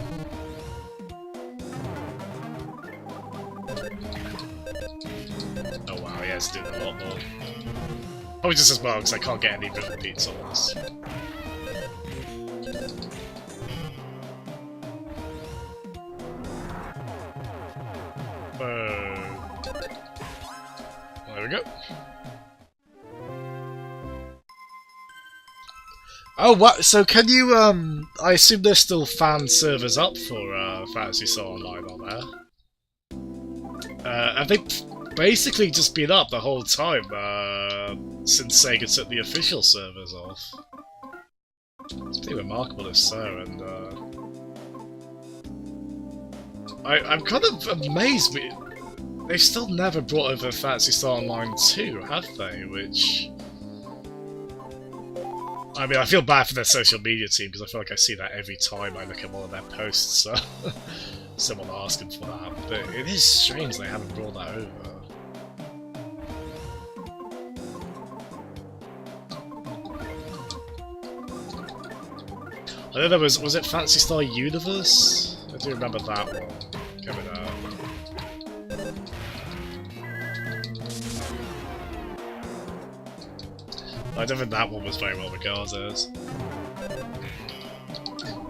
Oh wow, yeah, it's doing a lot more. Probably just as well because I can't get any real beats on this. There we go. Oh, what? So can you, I assume there's still fan servers up for Phantasy Star Online on there? Have they basically just been up the whole time since Sega took the official servers off? It's pretty remarkable if so, and I'm kind of amazed. They've still never brought over Phantasy Star Online 2, have they? Which... I mean, I feel bad for their social media team, because I feel like I see that every time I look at one of their posts, someone asking for that. But it is strange they haven't brought that over. I don't know, was it Phantasy Star Universe? I do remember that one coming out. I don't think that one was very well regarded.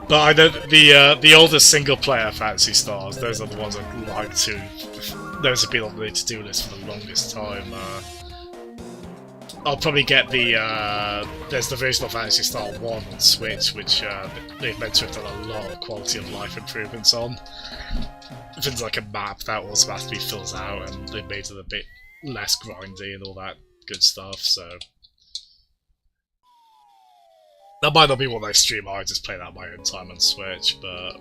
But I know the older single player Phantasy Stars, those are the ones I'd like to... Those have been on the to-do list for the longest time. I'll probably get the... there's the version of Phantasy Star 1 on Switch, which they've meant to have done a lot of quality of life improvements on. Things like a map that automatically fills out, and they've made it a bit less grindy and all that good stuff, so... That might not be what I stream, I just play that my own time on Switch, but...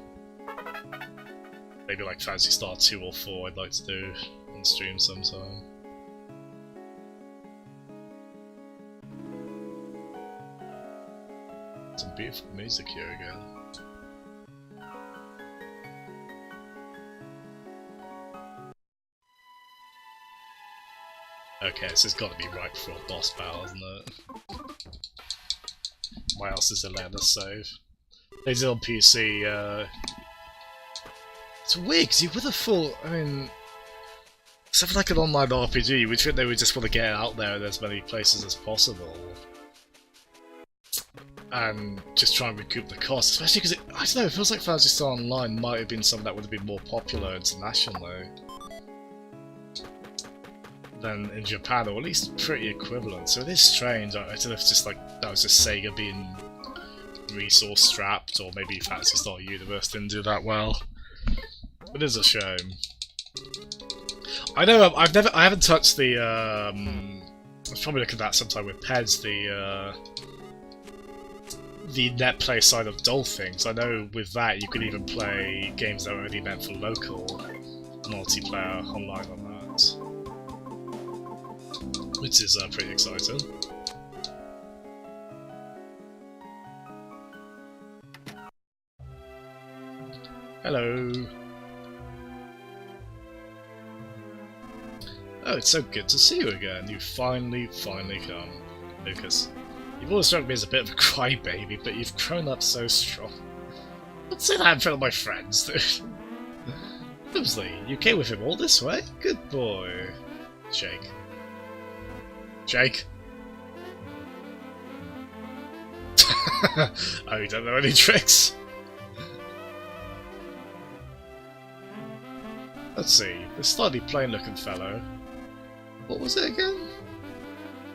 Maybe like Phantasy Star 2 or 4 I'd like to do on stream sometime. Some beautiful music here again. Okay, this has got to be right for a boss battle, isn't it? Why else is it letting us save? They did on PC, It's weird, because you would have thought, I mean... Something like an online RPG, you would think they would just want to get it out there in as many places as possible. And just try and recoup the cost, especially because I don't know, it feels like Phantasy Star Online might have been something that would have been more popular internationally than in Japan, or at least pretty equivalent. So it is strange. I don't know if it's just like that was just Sega being resource strapped, or maybe Phantasy Star Universe didn't do that well. It is a shame. I know I haven't touched the. I was probably looking at that sometime with Peds, the net play side of Dull Things. I know with that you could even play games that are only meant for local multiplayer online on that, which is pretty exciting. Hello. Oh, it's so good to see you again. You finally come, Lucas. You've always struck me as a bit of a crybaby, but you've grown up so strong. Don't say that in front of my friends, dude. Obviously, you came with him all this way? Good boy. Jake. Jake? Oh, you don't know any tricks? Let's see, this slightly plain-looking fellow. What was it again?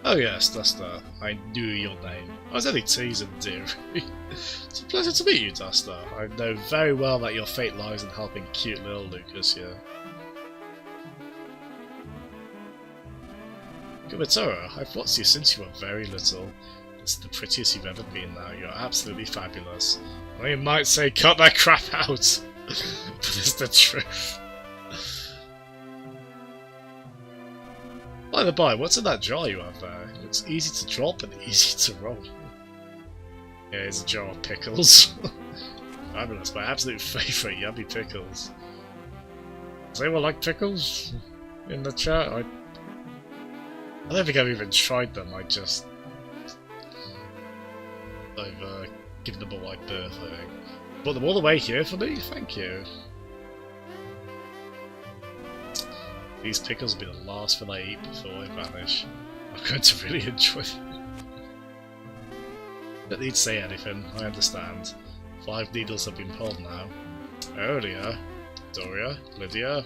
Oh yes, Duster. I knew your name. I was only teasing, dear. It's a pleasure to meet you, Duster. I know very well that your fate lies in helping cute little Lucas here. Kumatora, I've watched you since you were very little. It's the prettiest you've ever been now. You're absolutely fabulous. Well, you might say cut that crap out, but it's the truth. By the by, what's in that jar you have there? It looks easy to drop and easy to roll. Yeah, it's a jar of pickles. Fabulous, my absolute favourite yummy pickles. Does anyone like pickles in the chat? I don't think I've even tried them, I've given them a wide berth, I think. Brought them all the way here for me? Thank you. These pickles will be the last thing I eat before I vanish. I'm going to really enjoy them. Don't need to say anything, I understand. 5 needles have been pulled now. Earlier, Doria, Lydia,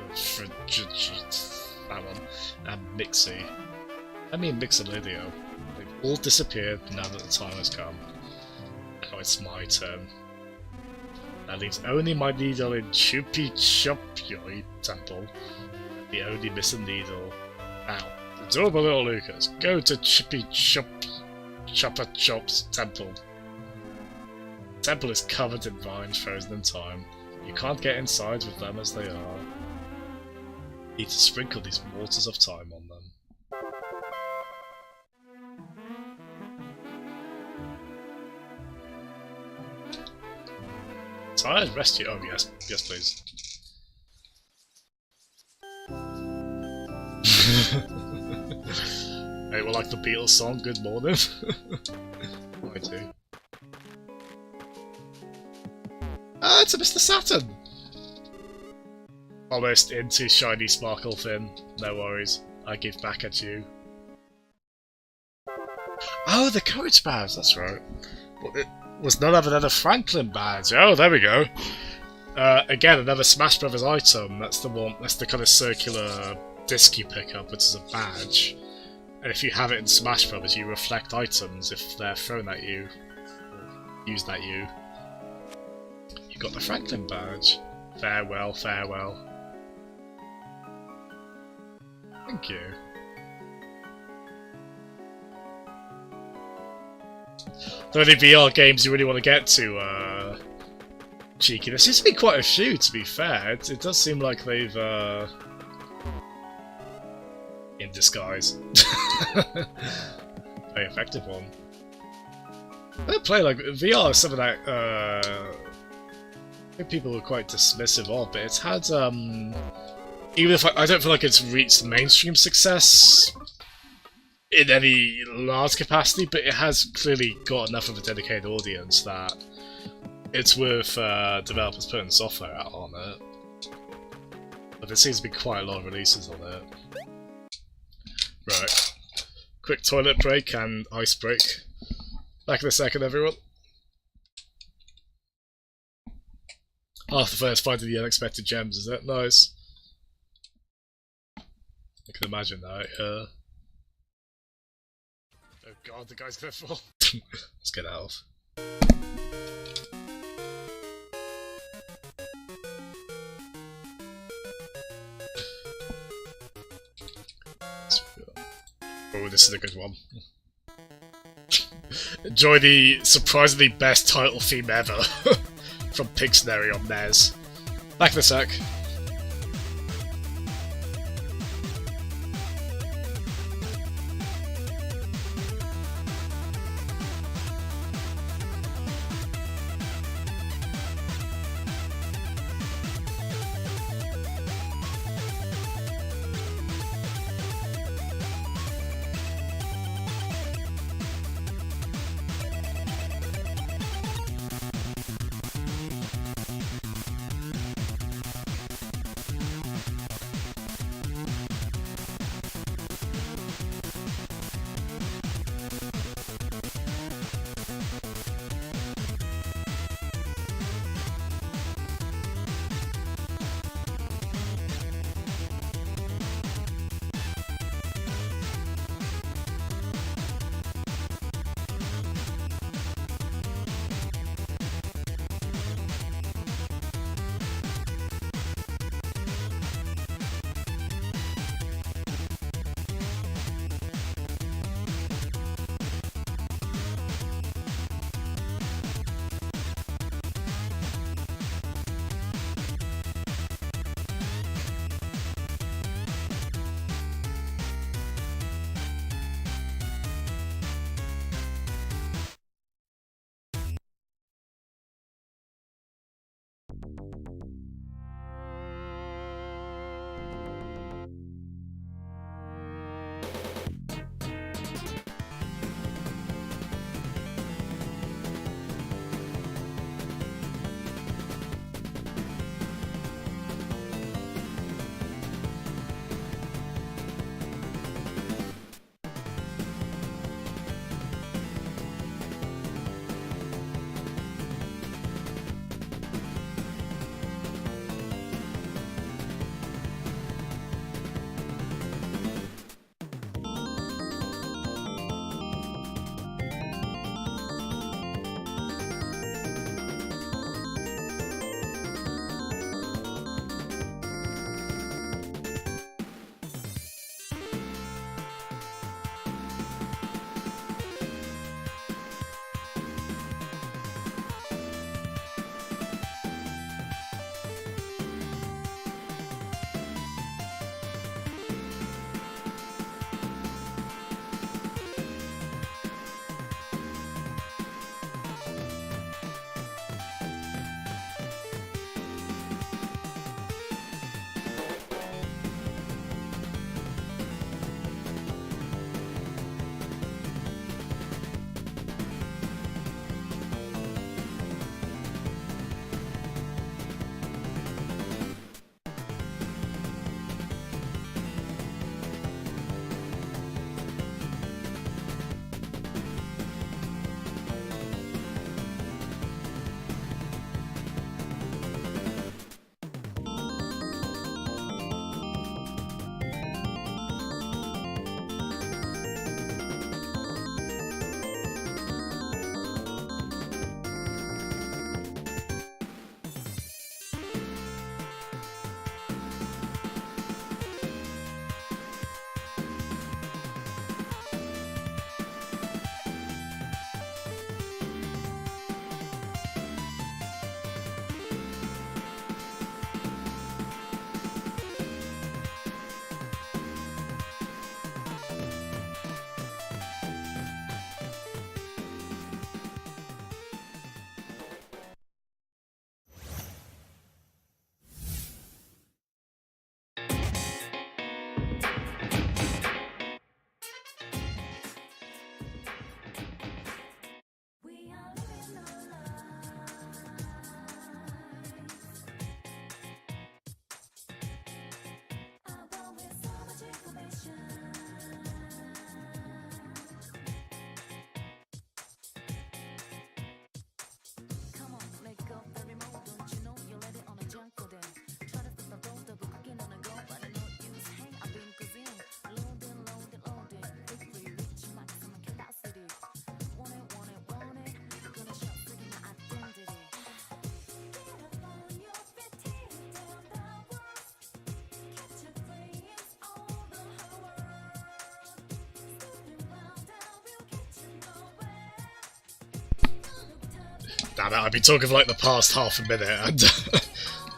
that one, and Mixie. I mean Mixolydio. They've all disappeared now that the time has come. Now it's my turn. That leaves only my needle in Chupi Chopioi Temple. The only missing needle. Now, adorable little Lucas, go to Chippy Chopper Chop's temple. The temple is covered in vines frozen in time. You can't get inside with them as they are. You need to sprinkle these waters of time on them. Tired? Rest you. Oh yes, yes please. Hey, well, like the Beatles song, Good Morning. I do. Ah, it's a Mr. Saturn! Almost into shiny sparkle fin. No worries. I give back at you. Oh, the courage badge, that's right. Well, it was none other than a Franklin badge. Oh, there we go. Again, another Smash Brothers item. That's the one, that's the kind of circular disc you pick up, which is a badge. And if you have it in Smash Brothers, you reflect items if they're thrown at you, or used at you. You got the Franklin badge. Farewell, farewell. Thank you. Are there any VR games you really want to get to, Cheeky? There seems to be quite a few, to be fair. It does seem like they've, in disguise. Very effective one. I don't play like VR is something that I think people were quite dismissive of, but it's had even if I don't feel like it's reached mainstream success in any large capacity, but it has clearly got enough of a dedicated audience that it's worth developers putting software out on it. But there seems to be quite a lot of releases on it. Right. Quick toilet break and ice break. Back in a second, everyone. Half the fun is finding the unexpected gems, is it? Nice. I can imagine that, yeah. Oh god, the guy's gonna fall. Let's get out of. Oh, this is a good one. Enjoy the surprisingly best title theme ever from Pictionary on NES. Back in a sec. Damn it, I've been talking for like the past half a minute and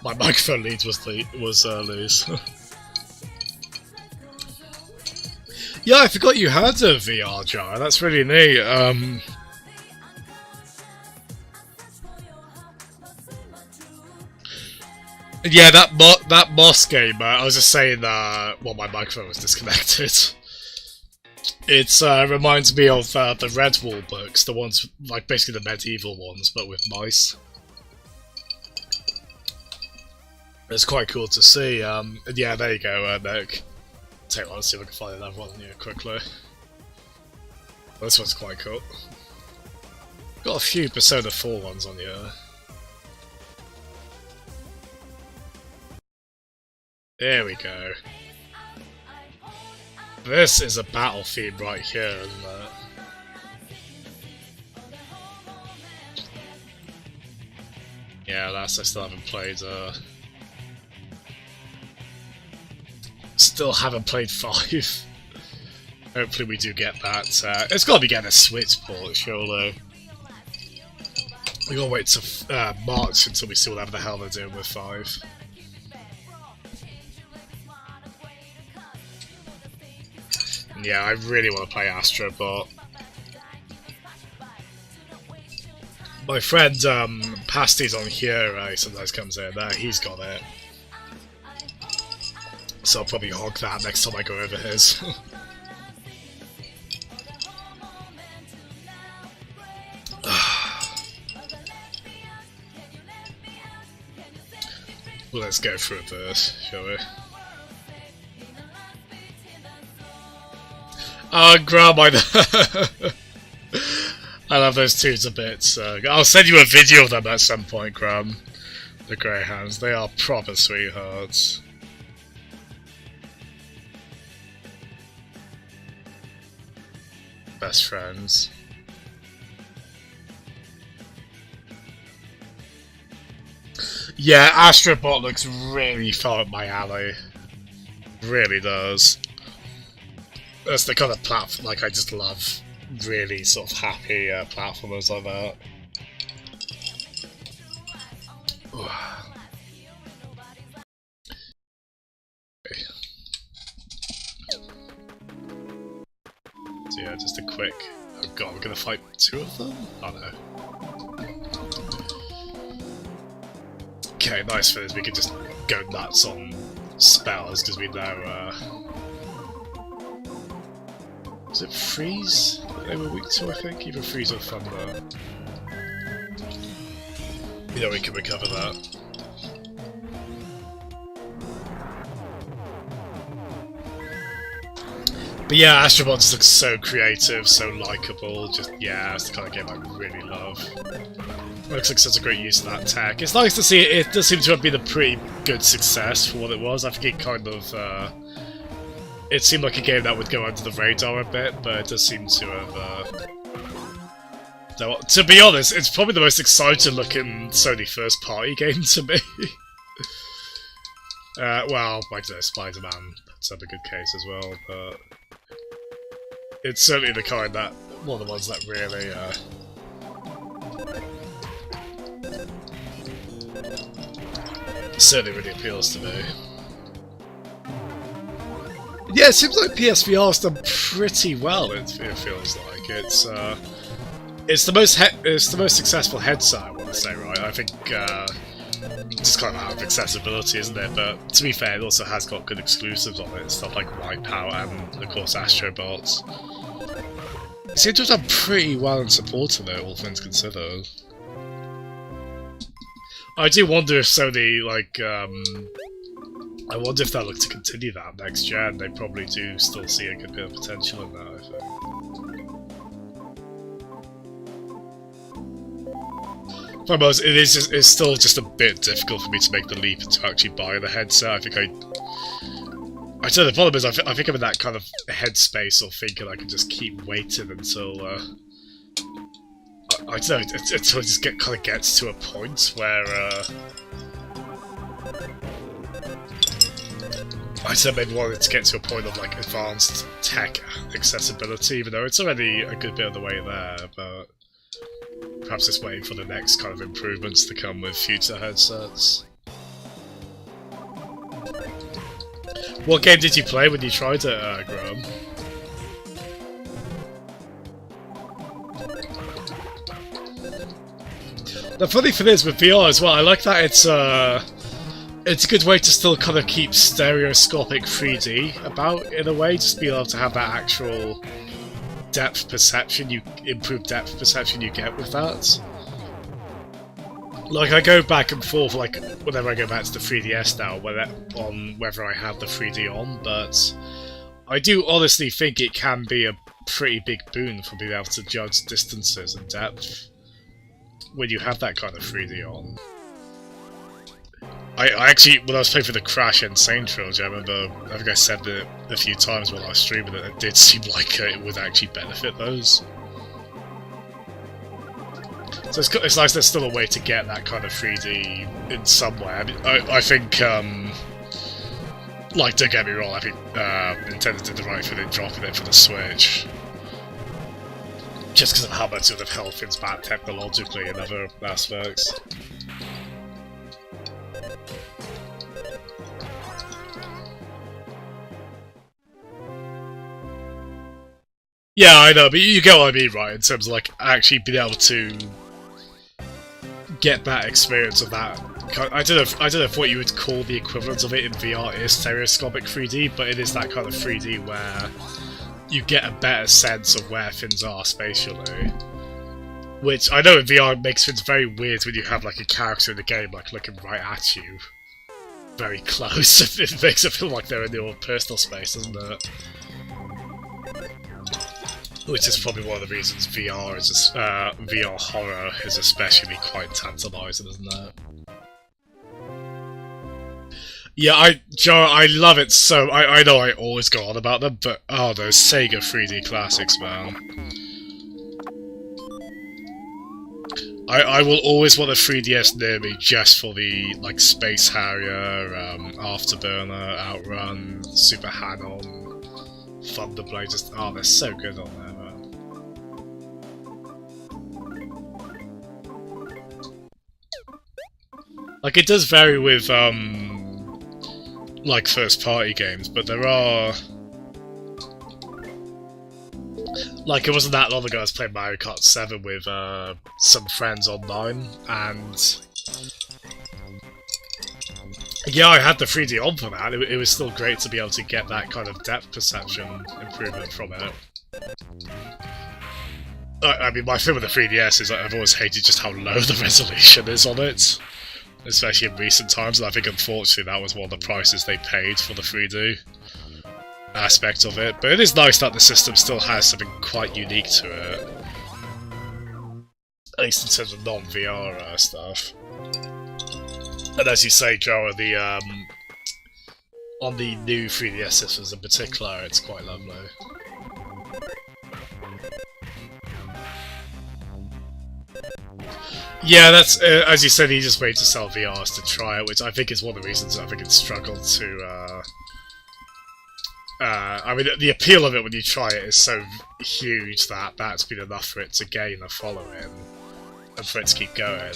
my microphone lead was loose. Yeah, I forgot you had a VR jar, that's really neat. Yeah, that Moss game, I was just saying that, well, my microphone was disconnected. It reminds me of the Redwall books, the ones, like basically the medieval ones, but with mice. It's quite cool to see. And yeah, there you go, Nick. Tell you what, let's see if I can find another one here quickly. This one's quite cool. Got a few Persona 4 ones on here. There we go. This is a battle theme right here, isn't it? Yeah, I still haven't played, still haven't played 5. Hopefully we do get that. It's gotta be getting a Switch port, surely. We gotta wait till March until we see whatever the hell they're doing with 5. Yeah, I really want to play Astrobot. My friend Pasty's on here, he sometimes comes in there, he's got it. So I'll probably hog that next time I go over his. Well, let's go through it first, shall we? Oh, Graham, I know. I love those tunes a bit. I'll send you a video of them at some point, Graham. The Greyhounds, they are proper sweethearts. Best friends. Yeah, Astrobot looks really far up my alley. Really does. That's the kind of platform, like, I just love really sort of happy platformers like that. So yeah, just a quick... Oh god, we're gonna fight 2 of them? Oh no. Okay, nice for this, we can just go nuts on spells, because we know, was it Freeze that they were weak to, I think? Either Freeze or Thunder. Yeah, we can recover that. But yeah, Astrobot just looks so creative, so likeable, just, yeah, that's the kind of game I really love. It looks like such a great use of that tech. It's nice to see it does seem to have been a pretty good success for what it was. I think it kind of, it seemed like a game that would go under the radar a bit, but it does seem to have, to be honest, it's probably the most exciting looking Sony first party game to me. Well, I don't know, Spider-Man, that's a good case as well, but it's certainly the kind that, one of the ones that really, certainly really appeals to me. Yeah, it seems like PSVR's done pretty well. It feels like it's the most successful headset, I want to say, right? I think just kind of out of accessibility, isn't it? But to be fair, it also has got good exclusives on it, stuff like Wipeout and of course Astrobots. It seems to have done pretty well in support of it, all things considered. I do wonder if Sony, like, I wonder if they'll look to continue that next gen. They probably do still see a good bit of potential in that, I think. Problem is, it's still just a bit difficult for me to make the leap to actually buy the headset. I think I don't know, the problem is I think I'm in that kind of headspace or thinking I can just keep waiting until, I don't know, until it just kind of gets to a point where, I said maybe wanted to get to a point of like advanced tech accessibility, even though it's already a good bit of the way there, but perhaps just waiting for the next kind of improvements to come with future headsets. What game did you play when you tried it, Graham? The funny thing is with VR as well, I like that it's a good way to still kind of keep stereoscopic 3D about in a way, just being able to have that actual depth perception, improved depth perception you get with that. Like, I go back and forth, like, whenever I go back to the 3DS now, whether I have the 3D on, but I do honestly think it can be a pretty big boon for being able to judge distances and depth when you have that kind of 3D on. I actually, when I was playing for the Crash Insane trilogy, I remember, I think I said it a few times while I was streaming it, it did seem like it would actually benefit those. So it's nice there's still a way to get that kind of 3D in some way. I mean, I think, like, don't get me wrong, I think Nintendo did the right thing in dropping it for the Switch. Just because of how much it would have held things back technologically in other aspects. Yeah, I know, but you get what I mean, right? In terms of, like, actually being able to get that experience of that. I don't know if what you would call the equivalent of it in VR is stereoscopic 3D, but it is that kind of 3D where you get a better sense of where things are spatially. Which, I know in VR makes things very weird when you have, like, a character in the game, like, looking right at you. Very close. It makes it feel like they're in your personal space, doesn't it? Which is probably one of the reasons VR horror is especially quite tantalising, isn't it? Yeah, Joe, I love it so. I know I always go on about them, but oh, those Sega 3D classics, man. I will always want a 3DS near me just for the, like, Space Harrier, Afterburner, Outrun, Super Hang-On, Thunderblade. Just, oh, they're so good on there, man. Like, it does vary with, like, first-party games, but there are... Like, it wasn't that long ago I was playing Mario Kart 7 with, some friends online, and... Yeah, I had the 3D on for that. It was still great to be able to get that kind of depth perception improvement from it. I mean, my thing with the 3DS is I've always hated just how low the resolution is on it. Especially in recent times, and I think unfortunately that was one of the prices they paid for the 3D aspect of it. But it is nice that the system still has something quite unique to it. At least in terms of non-VR stuff. And as you say, Joe, on the new 3DS systems in particular, it's quite lovely. Yeah, that's, as you said, he just waited to sell VRs to try it, which I think is one of the reasons I think it struggled to, I mean, the appeal of it when you try it is so huge that that's been enough for it to gain a following, and for it to keep going.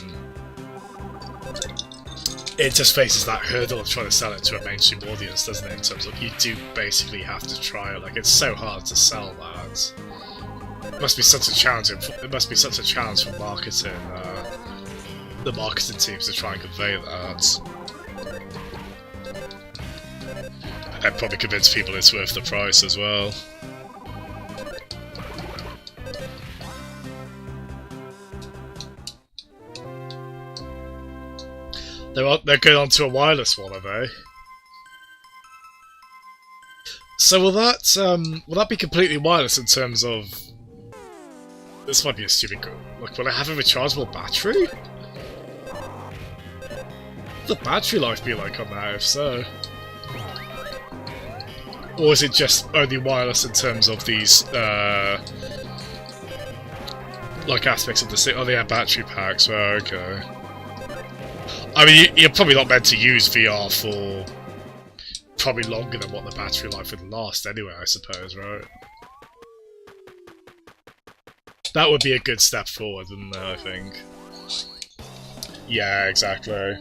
It just faces that hurdle of trying to sell it to a mainstream audience, doesn't it, in terms of you do basically have to try it, like, it's so hard to sell that. It must be such a challenge. It must be such a challenge for marketing, the marketing teams to try and convey that, and probably convince people it's worth the price as well. They're going on to a wireless one, are they? So will that be completely wireless in terms of? This might be a stupid goal. Like, will it have a rechargeable battery? What'll the battery life be like on that, if so? Or is it just only wireless in terms of these, like, aspects of the... Oh, they have battery packs, oh, okay. I mean, you're probably not meant to use VR for probably longer than what the battery life would last anyway, I suppose, right? That would be a good step forward, wouldn't it, I think? Yeah, exactly.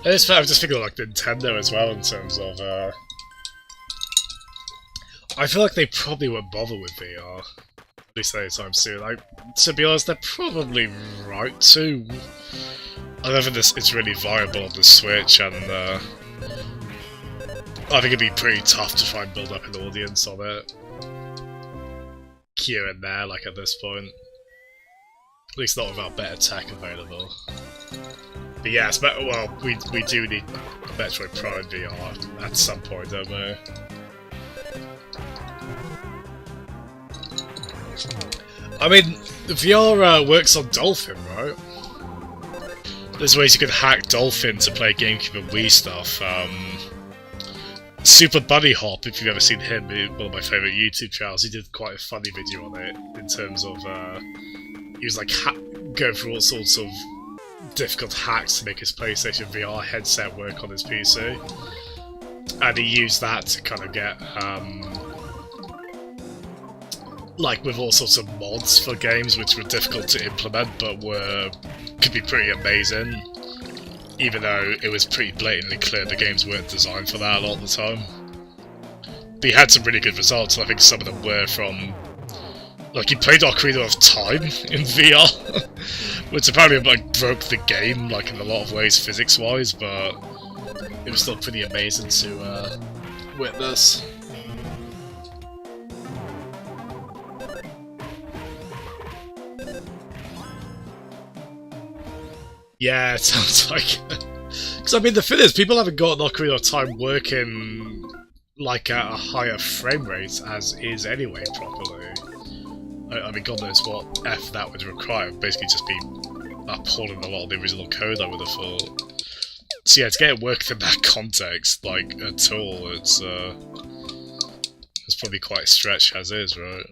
I was just thinking like Nintendo as well in terms of, I feel like they probably won't bother with VR, at least anytime soon. Like, to be honest, they're probably right to. I don't think it's really viable on the Switch, and I think it'd be pretty tough to try and build up an audience on it. Here and there, like at this point. At least not without better tech available. But yes, well, we do need Metroid Prime VR at some point, don't we? I mean, the VR works on Dolphin, right? There's ways you can hack Dolphin to play GameCube and Wii stuff. Super Bunny Hop, if you've ever seen him, one of my favourite YouTube channels, he did quite a funny video on it in terms of he was like going through all sorts of difficult hacks to make his PlayStation VR headset work on his PC, and he used that to kind of get like with all sorts of mods for games which were difficult to implement but could be pretty amazing, even though it was pretty blatantly clear the games weren't designed for that a lot of the time. But he had some really good results, and I think some of them were from, like, he played Ocarina of Time in VR, which apparently like broke the game, like in a lot of ways physics-wise, but it was still pretty amazing to witness. Yeah, it sounds like. Because I mean, the thing is, people haven't got Ocarina of Time working like at a higher frame rate as is anyway properly. I mean, God knows what that would require. Basically, just be upholding a lot of the original code, I would have thought. So yeah, to get it working in that context, like at all, it's probably quite a stretch as is, right?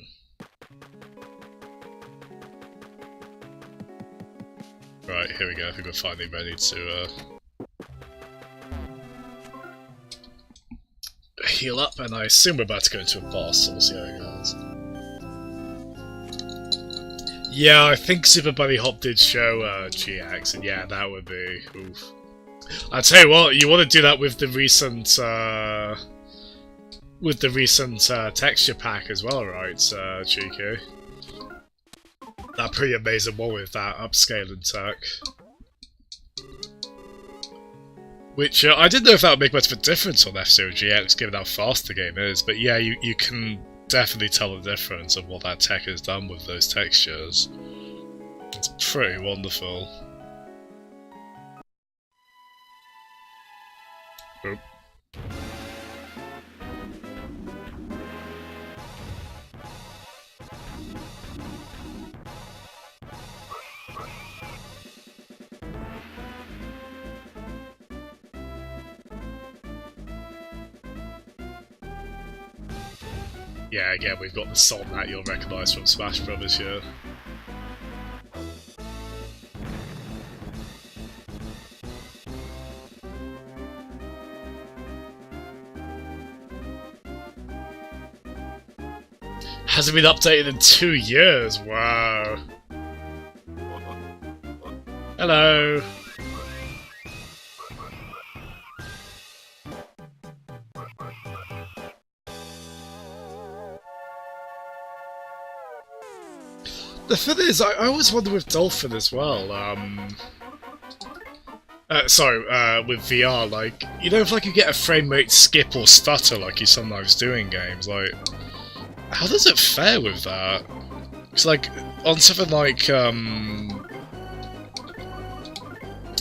Right, here we go. I think we're finally ready to heal up, and I assume we're about to go into a boss, so we'll see how it goes. Yeah, I think Super Bunny Hop did show GX, and yeah, that would be oof. I tell you what, you want to do that with the recent texture pack as well, right, Cheeky? That pretty amazing one with that upscaling tech. Which, I didn't know if that would make much of a difference on F-Zero GX, given how fast the game is, but yeah, you can definitely tell the difference of what that tech has done with those textures. It's pretty wonderful. Oop. Yeah, again, we've got the song that you'll recognise from Smash Brothers here. Hasn't been updated in 2 years, wow. Hello. The thing is, I always wonder with Dolphin as well, with VR, like, you know, if like you get a frame rate skip or stutter like you sometimes do in games, like, how does it fare with that? Because, like, on something like,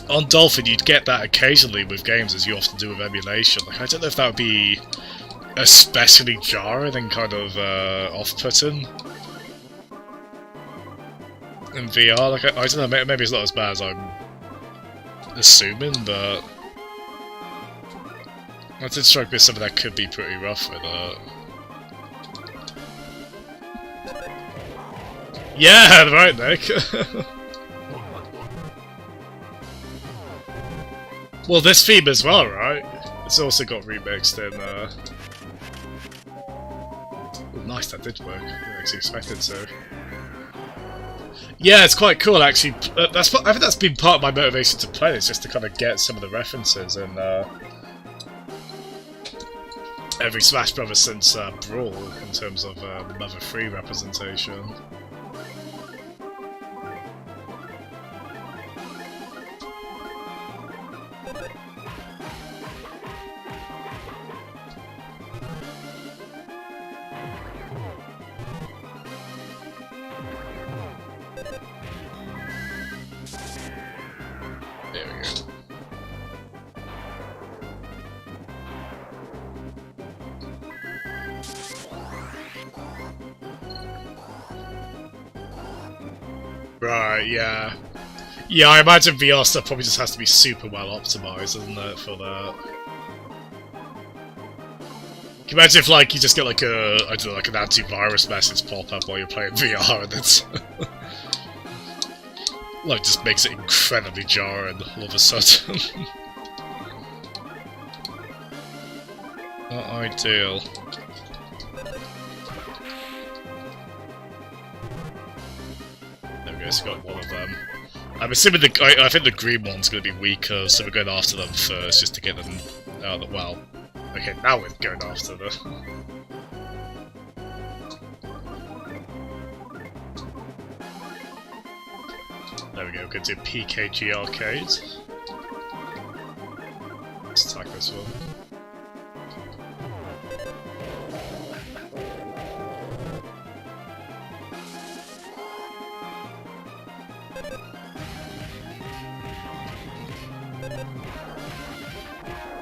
on Dolphin, you'd get that occasionally with games, as you often do with emulation. Like, I don't know if that would be especially jarring and kind of, off-putting in VR. Like, I don't know, maybe it's not as bad as I'm assuming, but that did strike me as something that could be pretty rough with it. Yeah, right, Nick. Well, this theme as well, right? It's also got remixed in. Oh, nice, that did work. I didn't actually expect it to. Yeah, it's quite cool actually. I think that's been part of my motivation to play. It's just to kind of get some of the references in every Smash Brothers since Brawl in terms of Mother 3 representation. There we go. Right, yeah. Yeah, I imagine VR stuff probably just has to be super well optimized, doesn't it, for that? Can you imagine if, like, you just get, like, I don't know, like an antivirus message pop up while you're playing VR and it's... like, just makes it incredibly jarring all of a sudden. Not ideal. There we go, so got one of them. I'm assuming I think the green one's going to be weaker, so we're going after them first, just to get them out of the... well... Okay, now we're going after them. There we go, we're going to do PKG Arcade. Let's attack this one.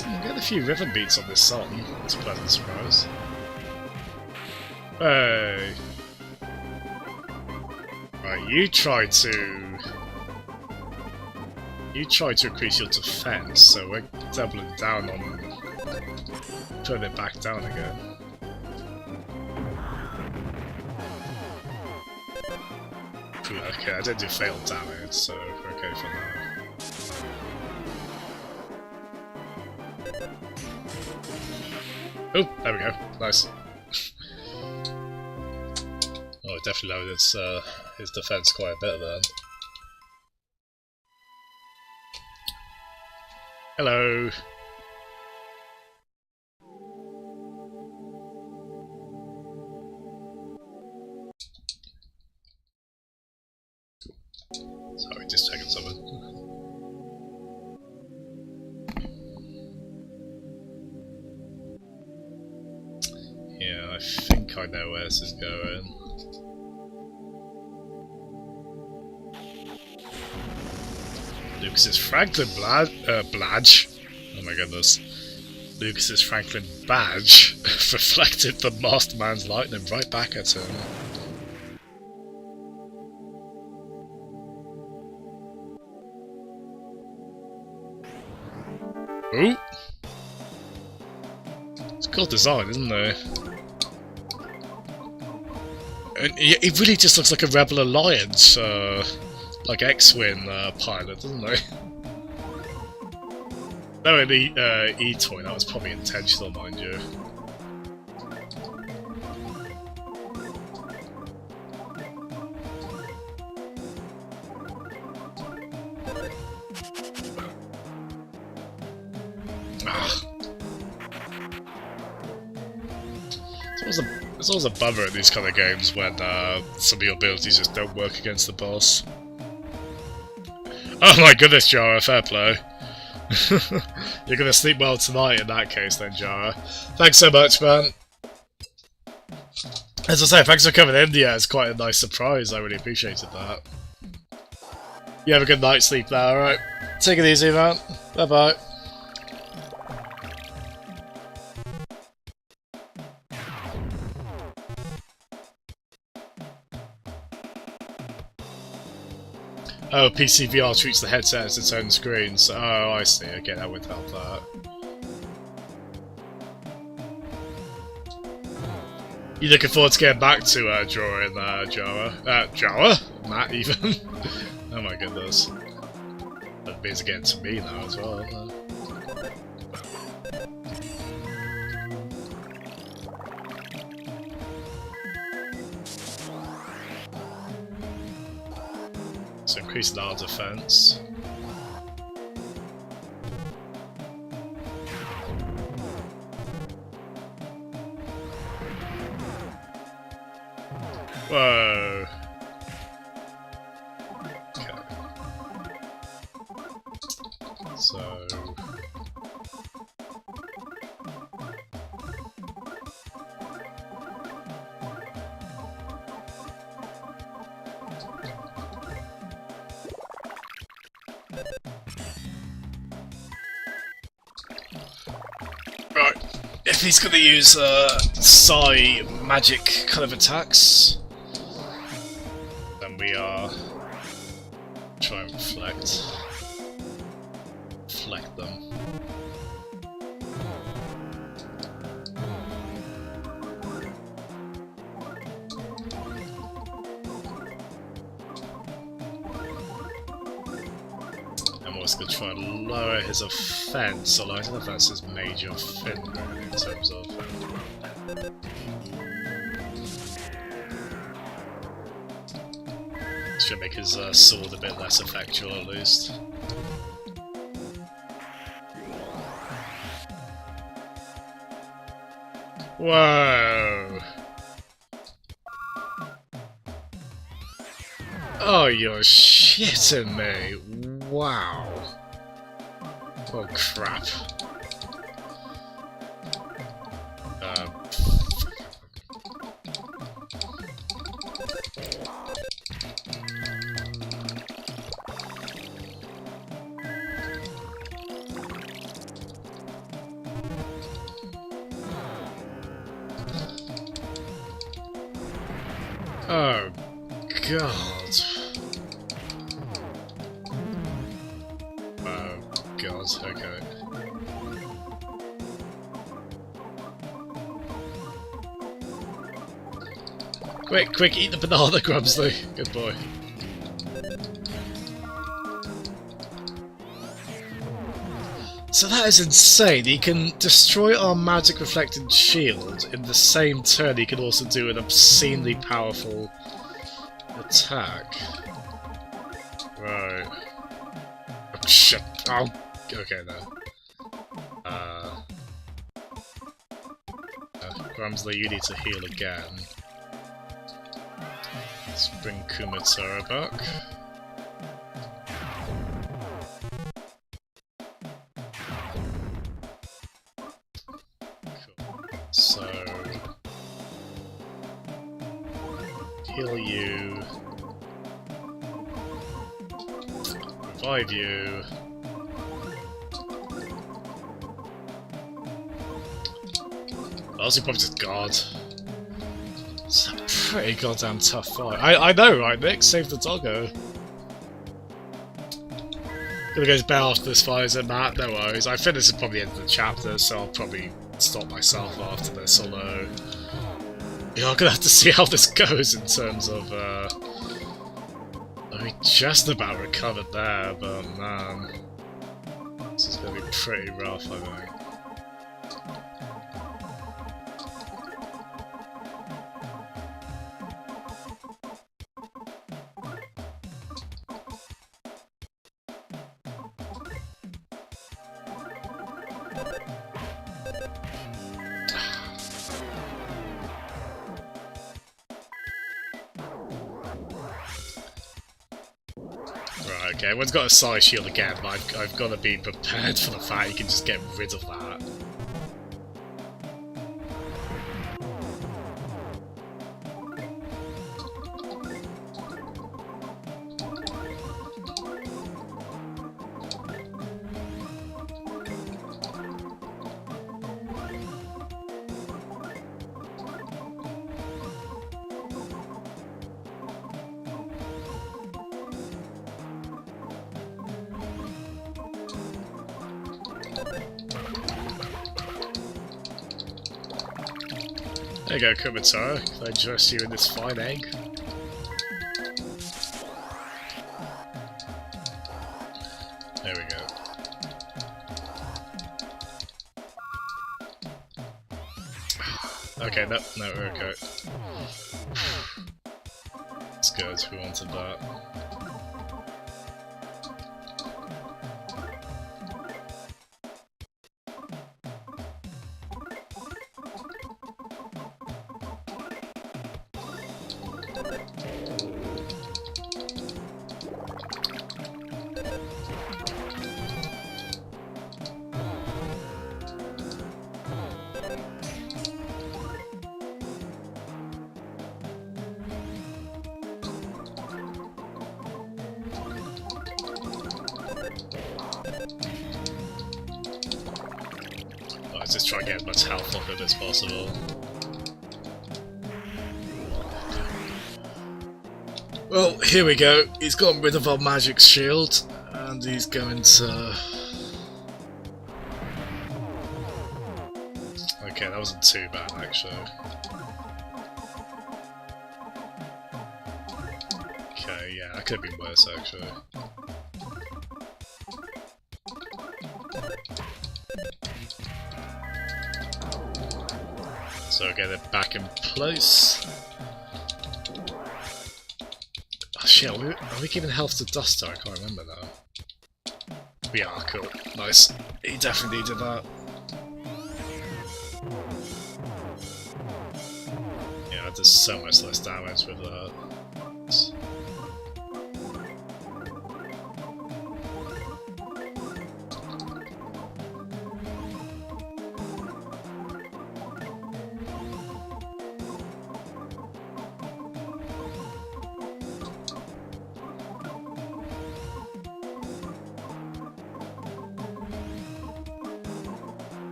I'm getting a few rhythm beats on this song. It's a pleasant surprise. Hey! Right, you try to increase your defense, so we're doubling down on putting it back down again. Okay, I didn't do fatal damage, so we're okay for now. Oh, there we go. Nice. Oh, it definitely lowered his defense quite a bit then. Hello. Sorry, just checking something. Yeah, I think I know where this is going. Lucas's Franklin Bladge. Oh my goodness. Lucas's Franklin badge reflected the Masterman's lightning right back at him. Ooh! It's cool design, isn't it? And it really just looks like a Rebel Alliance, like X-Wing pilot, doesn't it? No, in the E-Toy, that was probably intentional, mind you. It's always a bummer in these kind of games when some of your abilities just don't work against the boss. Oh my goodness, Jara, fair play. You're gonna sleep well tonight in that case then, Jara. Thanks so much, man. As I say, thanks for coming in. Yeah, it's quite a nice surprise. I really appreciated that. You have a good night's sleep now, alright? Take it easy, man. Bye-bye. Oh, PC VR treats the headset as its own screen. So, oh, I see. Okay, that would help that. You looking forward to getting back to drawing Java? Java? Matt, even? Oh my goodness. That means getting to me now as well. So increasing our defense. Whoa. Okay. So... Right, if he's going to use Psi magic kind of attacks, then we are try and reflect them. I'm also going to try and lower his offense, although I don't know if that's his major thing really, in terms of... Should make his sword a bit less effectual at least. Whoa! Oh, you're shitting me! Wow! Oh crap. Oh god. Oh god, okay. Quick, eat the banana, Grumsley. Good boy. So that is insane. He can destroy our magic reflected shield in the same turn. He can also do an obscenely powerful attack. Right. Oh, shit. Oh, okay then. Grumsley, you need to heal again. Let's bring Kumatora back. So, heal you, revive you, honestly probably just guard. It's a pretty goddamn tough fight. I know, right, Nick? Save the doggo. Gonna go to bed after this fight, is it, Matt? No worries. I think this is probably the end of the chapter, so I'll probably stop myself after this, although... Yeah, I'm gonna have to see how this goes in terms of, I mean, just about recovered there, but man... This is gonna be pretty rough, I think. Right, okay, everyone's got a side shield again, but I've got to be prepared for the fact you can just get rid of that. There you go, Kumatora. Can I dress you in this fine egg? There we go. Okay, no, we're okay. It's good, we wanted that. Let's just try and get as much health off it as possible. Well, here we go. He's gotten rid of our magic shield, and he's going to... Okay, that wasn't too bad, actually. Okay, yeah, that could have been worse, actually. So get it back in place. Oh shit, are we giving health to Duster? I can't remember now. We are, cool. Nice. He definitely needed that. Yeah, that does so much less damage with that.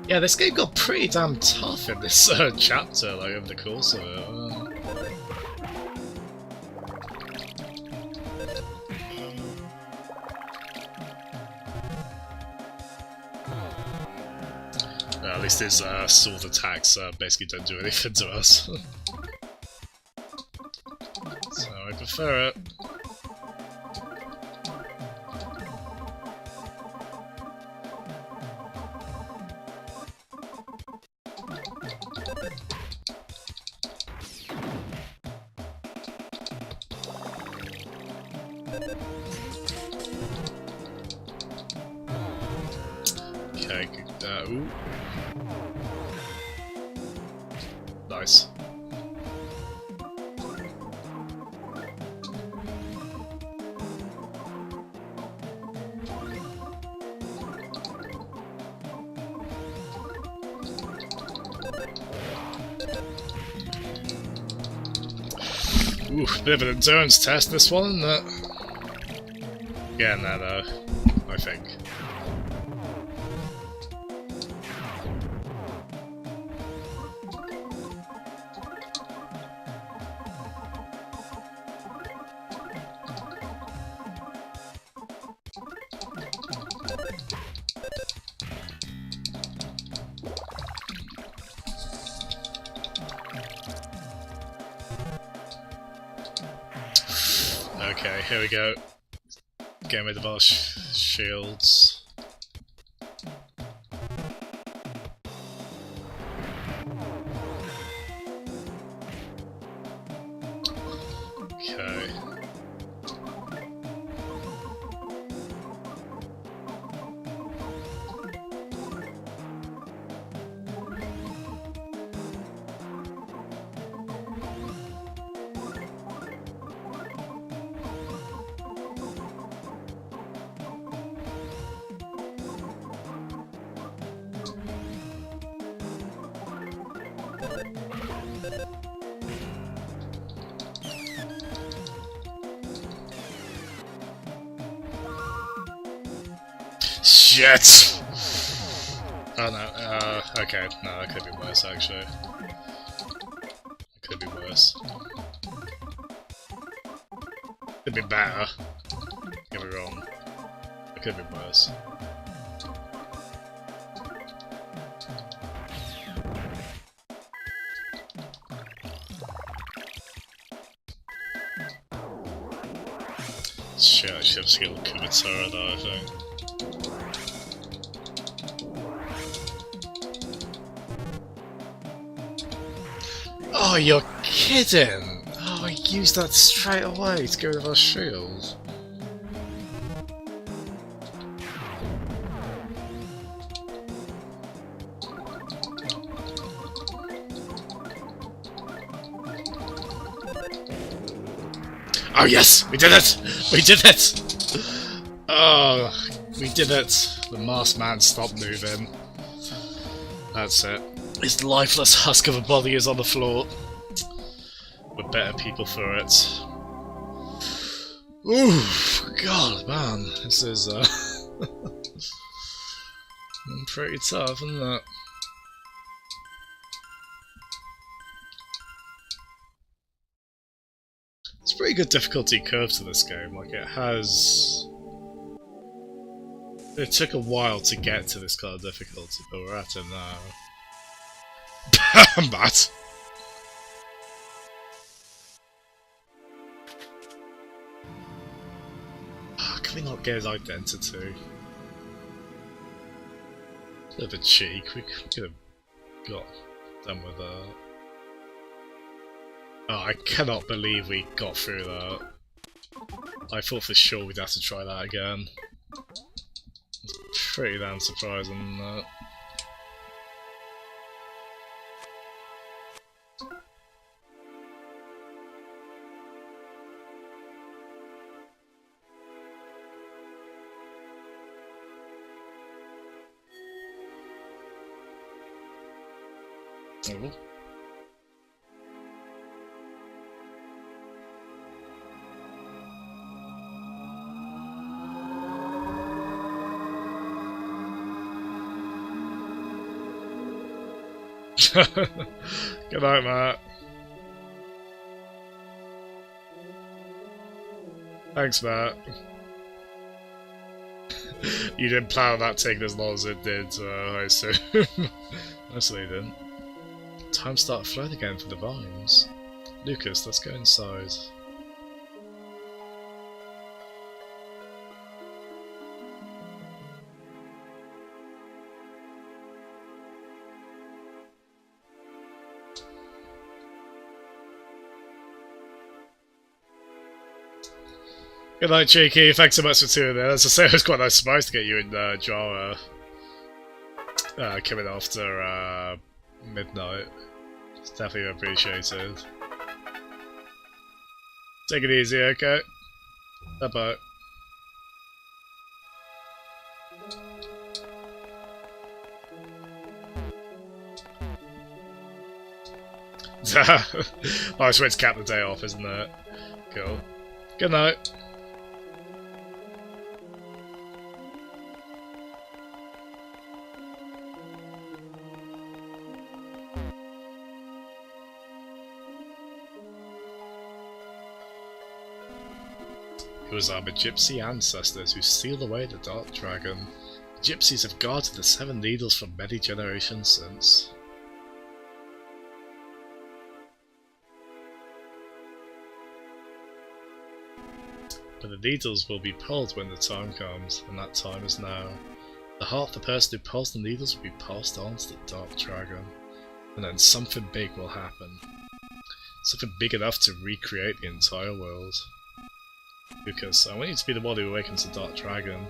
Yeah, this game got pretty damn tough in this chapter, like over the course of it. At least his sword attacks basically don't do anything to us. So I prefer it. Okay, ooh. Nice. Ooh, bit of an endurance test this one, isn't it? Getting that I think. Okay, here we go. Getting rid of our shields. Okay. Shit! Oh no, okay, no, that could be worse actually. It could be worse. Could be better. Don't get me wrong. It could be worse. Shit, I should have skilled Kumatara though, I think. Oh, you're kidding! Oh, I used that straight away to go with our shield. Oh yes! We did it! We did it! Oh, we did it! The masked man stopped moving. That's it. His lifeless husk of a body is on the floor. We're better people for it. Ooh, God, man, this is pretty tough, isn't it? It's a pretty good difficulty curve to this game. Like it has. It took a while to get to this kind of difficulty, but we're at it now. Matt. Can we not get his identity? Bit of a cheek, we could have got done with that. Oh, I cannot believe we got through that. I thought for sure we'd have to try that again. It's pretty damn surprising, that. Oh. Good night, Matt. Thanks, Matt. You didn't plan on that taking as long as it did, I assume. Honestly, you didn't. Time started flowing again for the vines. Lucas, let's go inside. Good night, Cheeky. Thanks so much for tuning in. As I say, it was quite a nice surprise to get you in Jara coming after midnight. It's definitely appreciated. Take it easy, okay? Bye-bye. Nice way to cap the day off, isn't it? Cool. Good night. It was our gypsy ancestors who sealed away the Dark Dragon. The gypsies have guarded the Seven Needles for many generations since. But the needles will be pulled when the time comes, and that time is now. The heart of the person who pulls the needles will be passed on to the Dark Dragon, and then something big will happen. Something big enough to recreate the entire world. Lucas, I want you to be the one who awakens the Dark Dragon.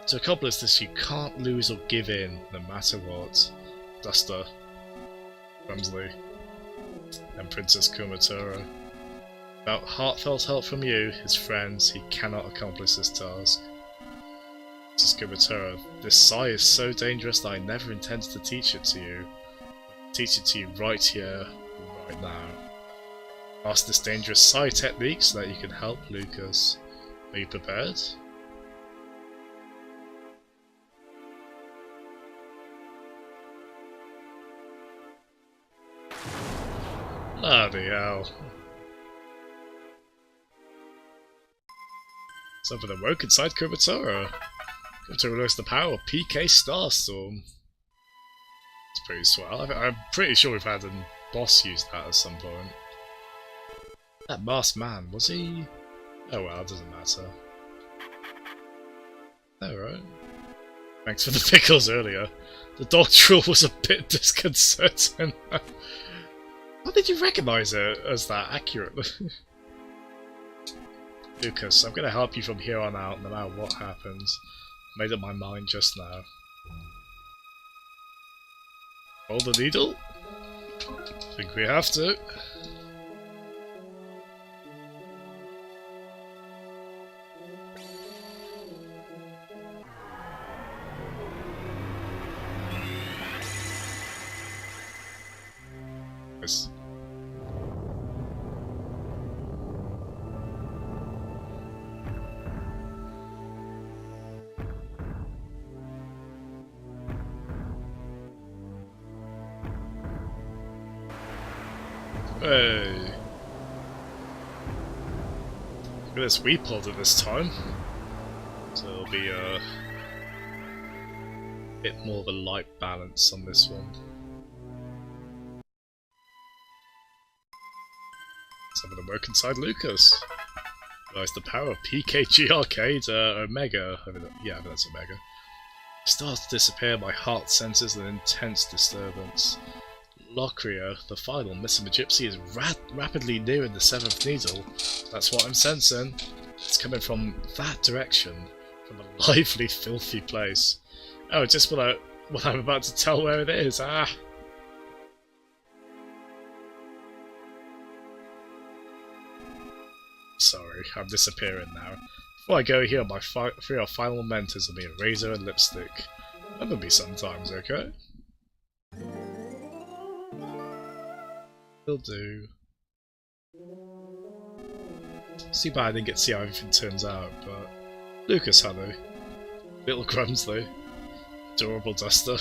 To accomplish this, you can't lose or give in, no matter what. Duster, Rumsley, and Princess Kumatora. Without heartfelt help from you, his friends, he cannot accomplish this task. Princess Kumatora, this Sai is so dangerous that I never intended to teach it to you. I teach it to you right here, right now. Master this dangerous Sai technique so that you can help Lucas. Are you prepared? Bloody hell. Something awoke inside Kumatora. Kumatora released the power of PK Starstorm. It's pretty swell. I'm pretty sure we've had a boss use that at some point. That masked man, was he? Oh well, it doesn't matter. Alright. Thanks for the pickles earlier. The dog drill was a bit disconcerting. How did you recognise it as that accurately? Lucas, I'm gonna help you from here on out, no matter what happens. Made up my mind just now. Hold the needle? Think we have to. Nice. Hey. Look at this, we pulled it this time. So it'll be a bit more of a light balance on this one. Some of them work inside Lucas. Realize the power of PKG Arcade Omega. Yeah, that's Omega. Starts to disappear, my heart senses an intense disturbance. Lockria, the final missing gypsy, is rapidly nearing the 7th needle. That's what I'm sensing. It's coming from that direction, from a lively, filthy place. Oh, just what I'm about to tell where it is. Ah! Sorry, I'm disappearing now. Before I go here, my 3 final mentors will be a razor and lipstick. Remember me sometimes, okay? Will do. Too bad I didn't get to see how everything turns out, but Lucas, hello. Little crumbs though. Adorable duster.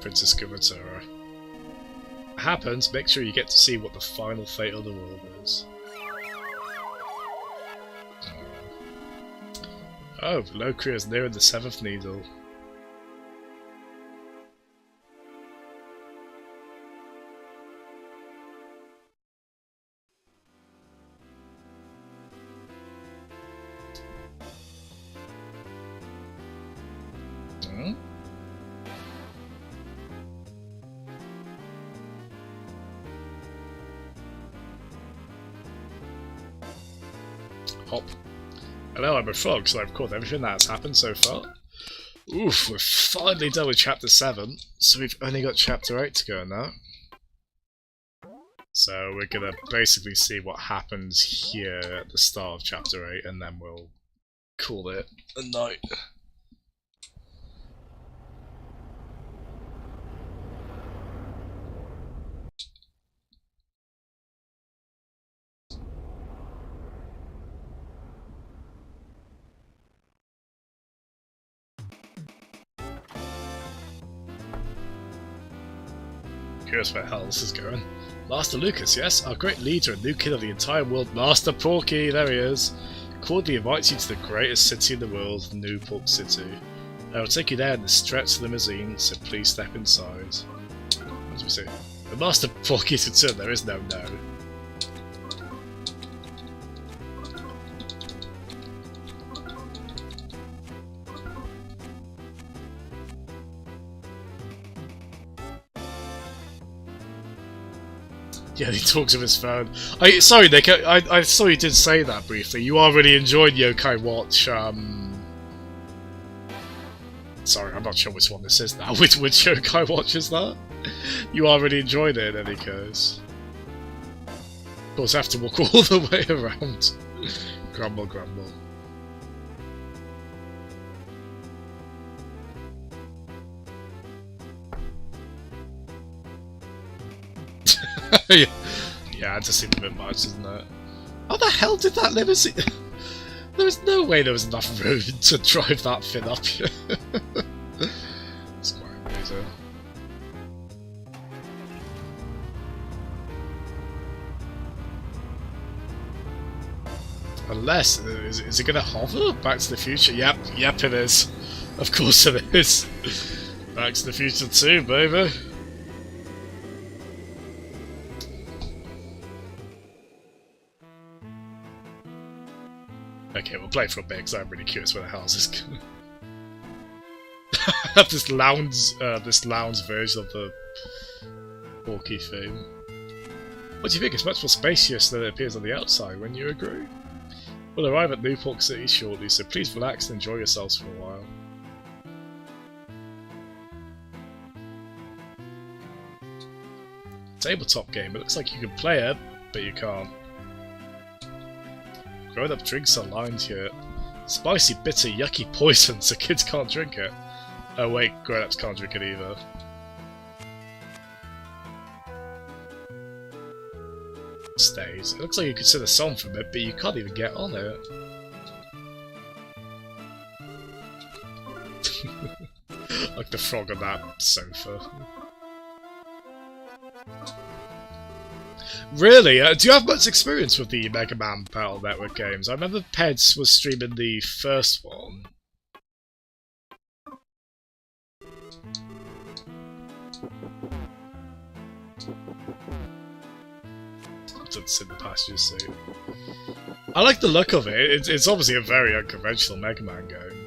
Princess Kumatora. It happens, make sure you get to see what the final fate of the world is. Oh, Locria is nearing the 7th needle. Hop. Hello, I'm a frog, so I've caught everything that has happened so far. Oof, we're finally done with Chapter 7, so we've only got Chapter 8 to go now. So we're gonna basically see what happens here at the start of Chapter 8, and then we'll call it a night. Curious where hell this is going. Master Lucas, yes? Our great leader and new king of the entire world, Master Porky, there he is. Cordially invites you to the greatest city in the world, New Pork City. I will take you there in the stretch limousine, so please step inside. What do we say? The Master Porky's concerned there is no no. Yeah, he talks of his phone. Sorry, Nick, I saw you did say that briefly. You are really enjoying Yokai Watch, Sorry, I'm not sure which one this is now. Which Yokai Watch is that? You are really enjoying it in any case. Of course, I have to walk all the way around. Grumble, grumble. Yeah, it just seemed a bit much, isn't it? How the hell did that limousine... There was no way there was enough room to drive that thing up here. It's quite amazing. Unless, is it going to hover? Back to the Future? Yep, it is. Of course it is. Back to the Future 2, baby. Okay, we'll play for a bit because I'm really curious where the hell this is going. I have this lounge version of the Porky theme. What do you think? It's much more spacious than it appears on the outside. When you agree? We'll arrive at Newport City shortly, so please relax and enjoy yourselves for a while. Tabletop game. It looks like you can play it, but you can't. Grown-up drinks are lined here. Spicy, bitter, yucky poison, so kids can't drink it. Oh wait, grown-ups can't drink it either. Stays. It looks like you could sing a song from it, but you can't even get on it. Like the frog on that sofa. Really? Do you have much experience with the Mega Man Battle Network games? I remember Peds was streaming the first one. Doesn't sit in the passenger seat. I like the look of it. It's obviously a very unconventional Mega Man game.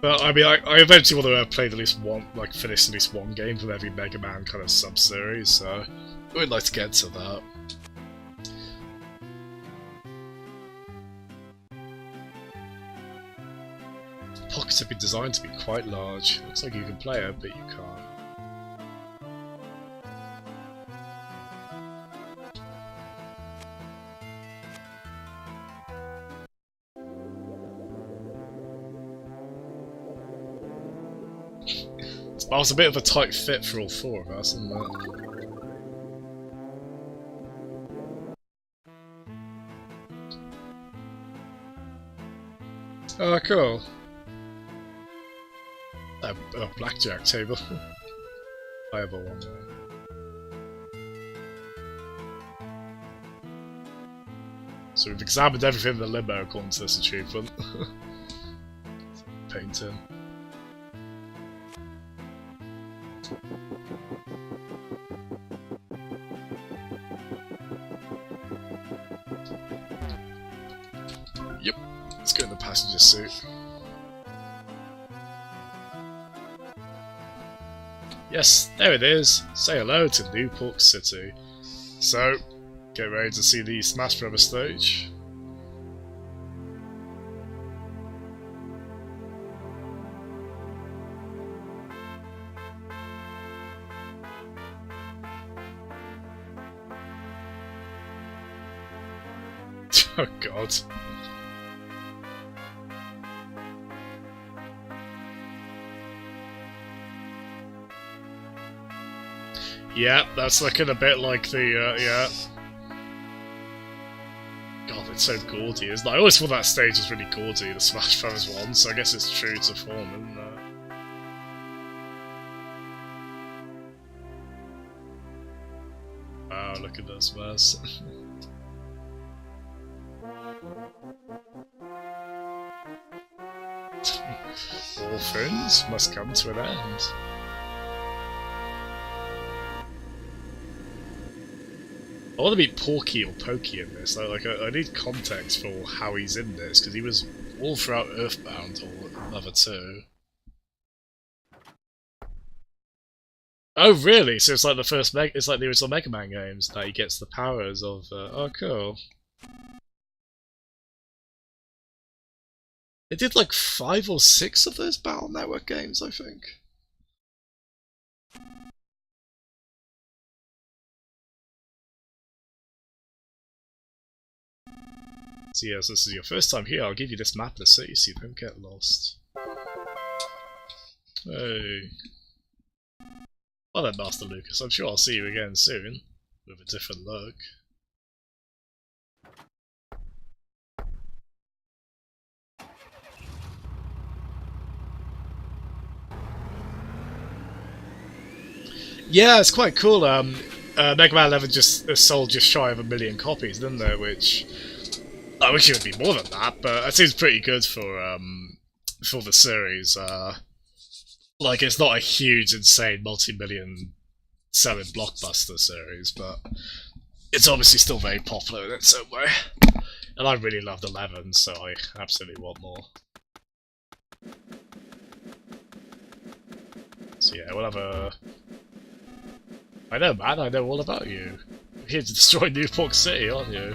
But I mean, I eventually want to play at least one, like finish at least one game from every Mega Man kind of sub-series, so I would like to get to that. Pockets have been designed to be quite large. Looks like you can play it, but you can't. That was a bit of a tight fit for all four of us, isn't it? Oh, cool. A blackjack table. I have a one there. So we've examined everything in the limbo according to this achievement. Painting. Yep, let's go in the passenger seat. Yes, there it is. Say hello to Newport City. So, get ready to see the Smash Bros. Stage. Oh god. Yeah, that's looking a bit like the, yeah. God, it's so gaudy, isn't it? I always thought that stage was really gaudy, the Smash Bros. One, so I guess it's true to form, isn't it? Wow, look at this mess. All things must come to an end. I want to meet Porky or Pokey in this. I need context for how he's in this, because he was all throughout Earthbound or Mother 2. Oh really? So it's like the first it's like the original Mega Man games that he gets the powers of. Oh cool. It did like 5 or 6 of those Battle Network games, I think. So yes, this is your first time here. I'll give you this map of the city so you don't get lost. Hey. Well then, Master Lucas, I'm sure I'll see you again soon, with a different look. Yeah, it's quite cool. Mega Man 11 just sold just shy of 1 million copies, didn't it? Which I wish it would be more than that, but it seems pretty good for the series. Like, it's not a huge, insane, multi-million selling blockbuster series, but it's obviously still very popular in its own way. And I really loved 11, so I absolutely want more. So yeah, we'll have a... I know, man, I know all about you. You're here to destroy Newport City, aren't you?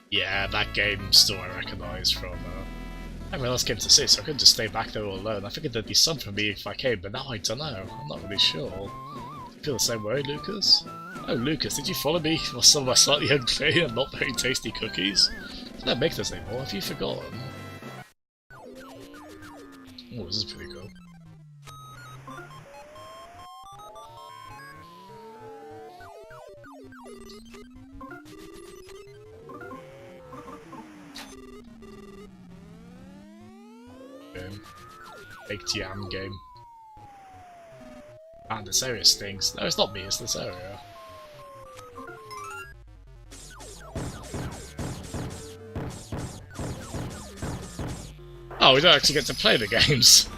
Yeah, that game store I recognise from... I haven't else came to see, so I couldn't just stay back there all alone. I figured there'd be some for me if I came, but now I don't know. I'm not really sure. You feel the same way, Lucas? Oh, Lucas, did you follow me for some of my slightly unclear and not very tasty cookies? I don't make those anymore. Have you forgotten? Oh, this is pretty cool. Baked yam game. And this area stinks. No, it's not me, it's this area. Oh, we don't actually get to play the games.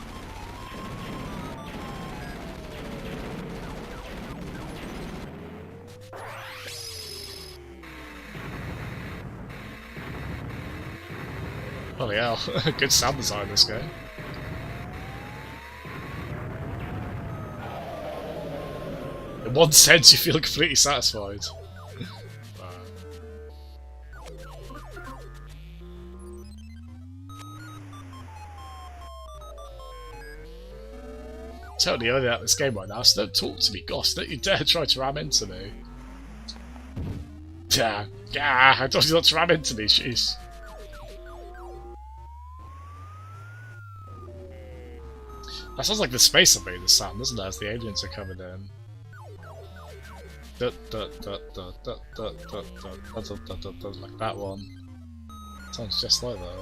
Holy hell, good sound design in this game. In one sense, you feel completely satisfied. Totally early out this game right now, so don't talk to me, gosh, don't you dare try to ram into me. Yeah, I told you not to ram into me, jeez. That sounds like the space invader sound, doesn't it, as the aliens are coming in. Like that one. Sounds just like that.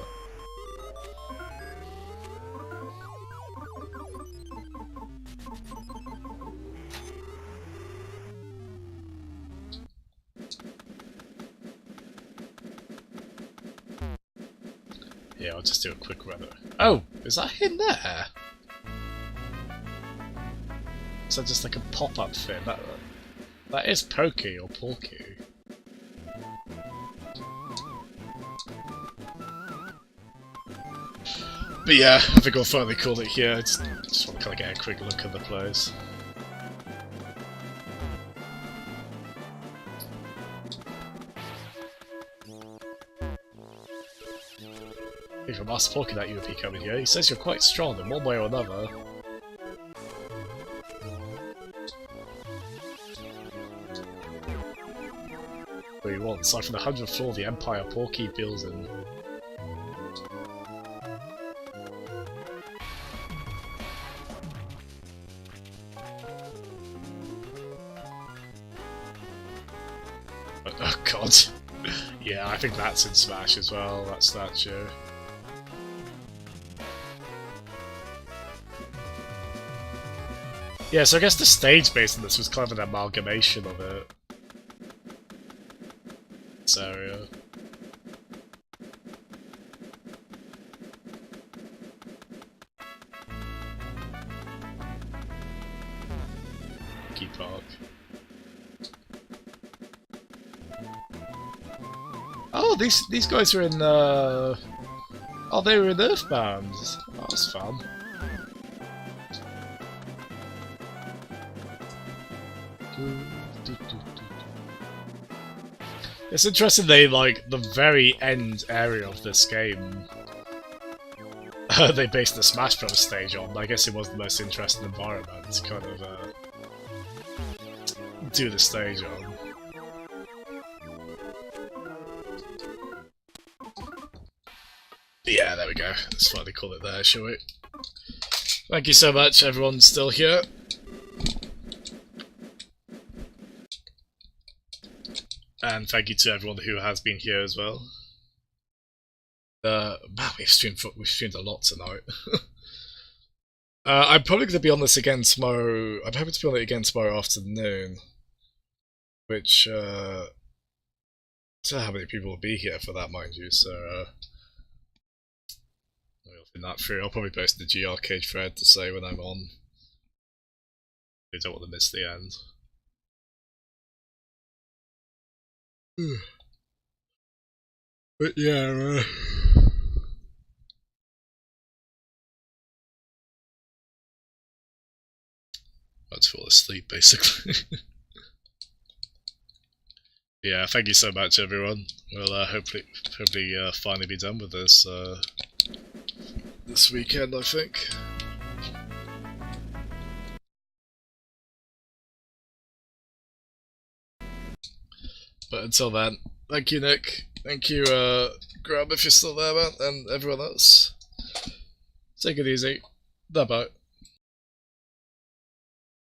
Yeah, I'll just do a quick run. Oh, is that him there? Is that just like a pop-up thing? That is Pokey or Porky. But yeah, I think I'll finally call it here. I just want to kind of get a quick look at the place. If I'm asked Porky that you would be coming here, he says you're quite strong in one way or another. What do you want? Aside from the 100th floor of the Empire Porky building. Oh god. Yeah, I think that's in Smash as well, that statue. Yeah, so I guess the stage based on this was kind of an amalgamation of it. This area. Key Park. Oh, these guys are in oh, they were in Earthbound. Oh, that's fun. It's interesting they, like, the very end area of this game they based the Smash Bros. Stage on. I guess it was the most interesting environment to kind of do the stage on. Yeah, there we go. Let's finally call it there, shall we? Thank you so much, everyone still here. And thank you to everyone who has been here as well. Man, we've streamed a lot tonight. I'm probably going to be on this again tomorrow. I'm hoping to be on it again tomorrow afternoon. which I don't know how many people will be here for that, mind you. So we'll think that through. I'll probably post the G Arcade thread to say when I'm on. I don't want to miss the end. But yeah. About to fall asleep, basically. Yeah, thank you so much, everyone. We'll hopefully finally be done with this this weekend, I think. But until then, thank you, Nick. Thank you, Grub, if you're still there, man, and everyone else. Take it easy. Bye bye.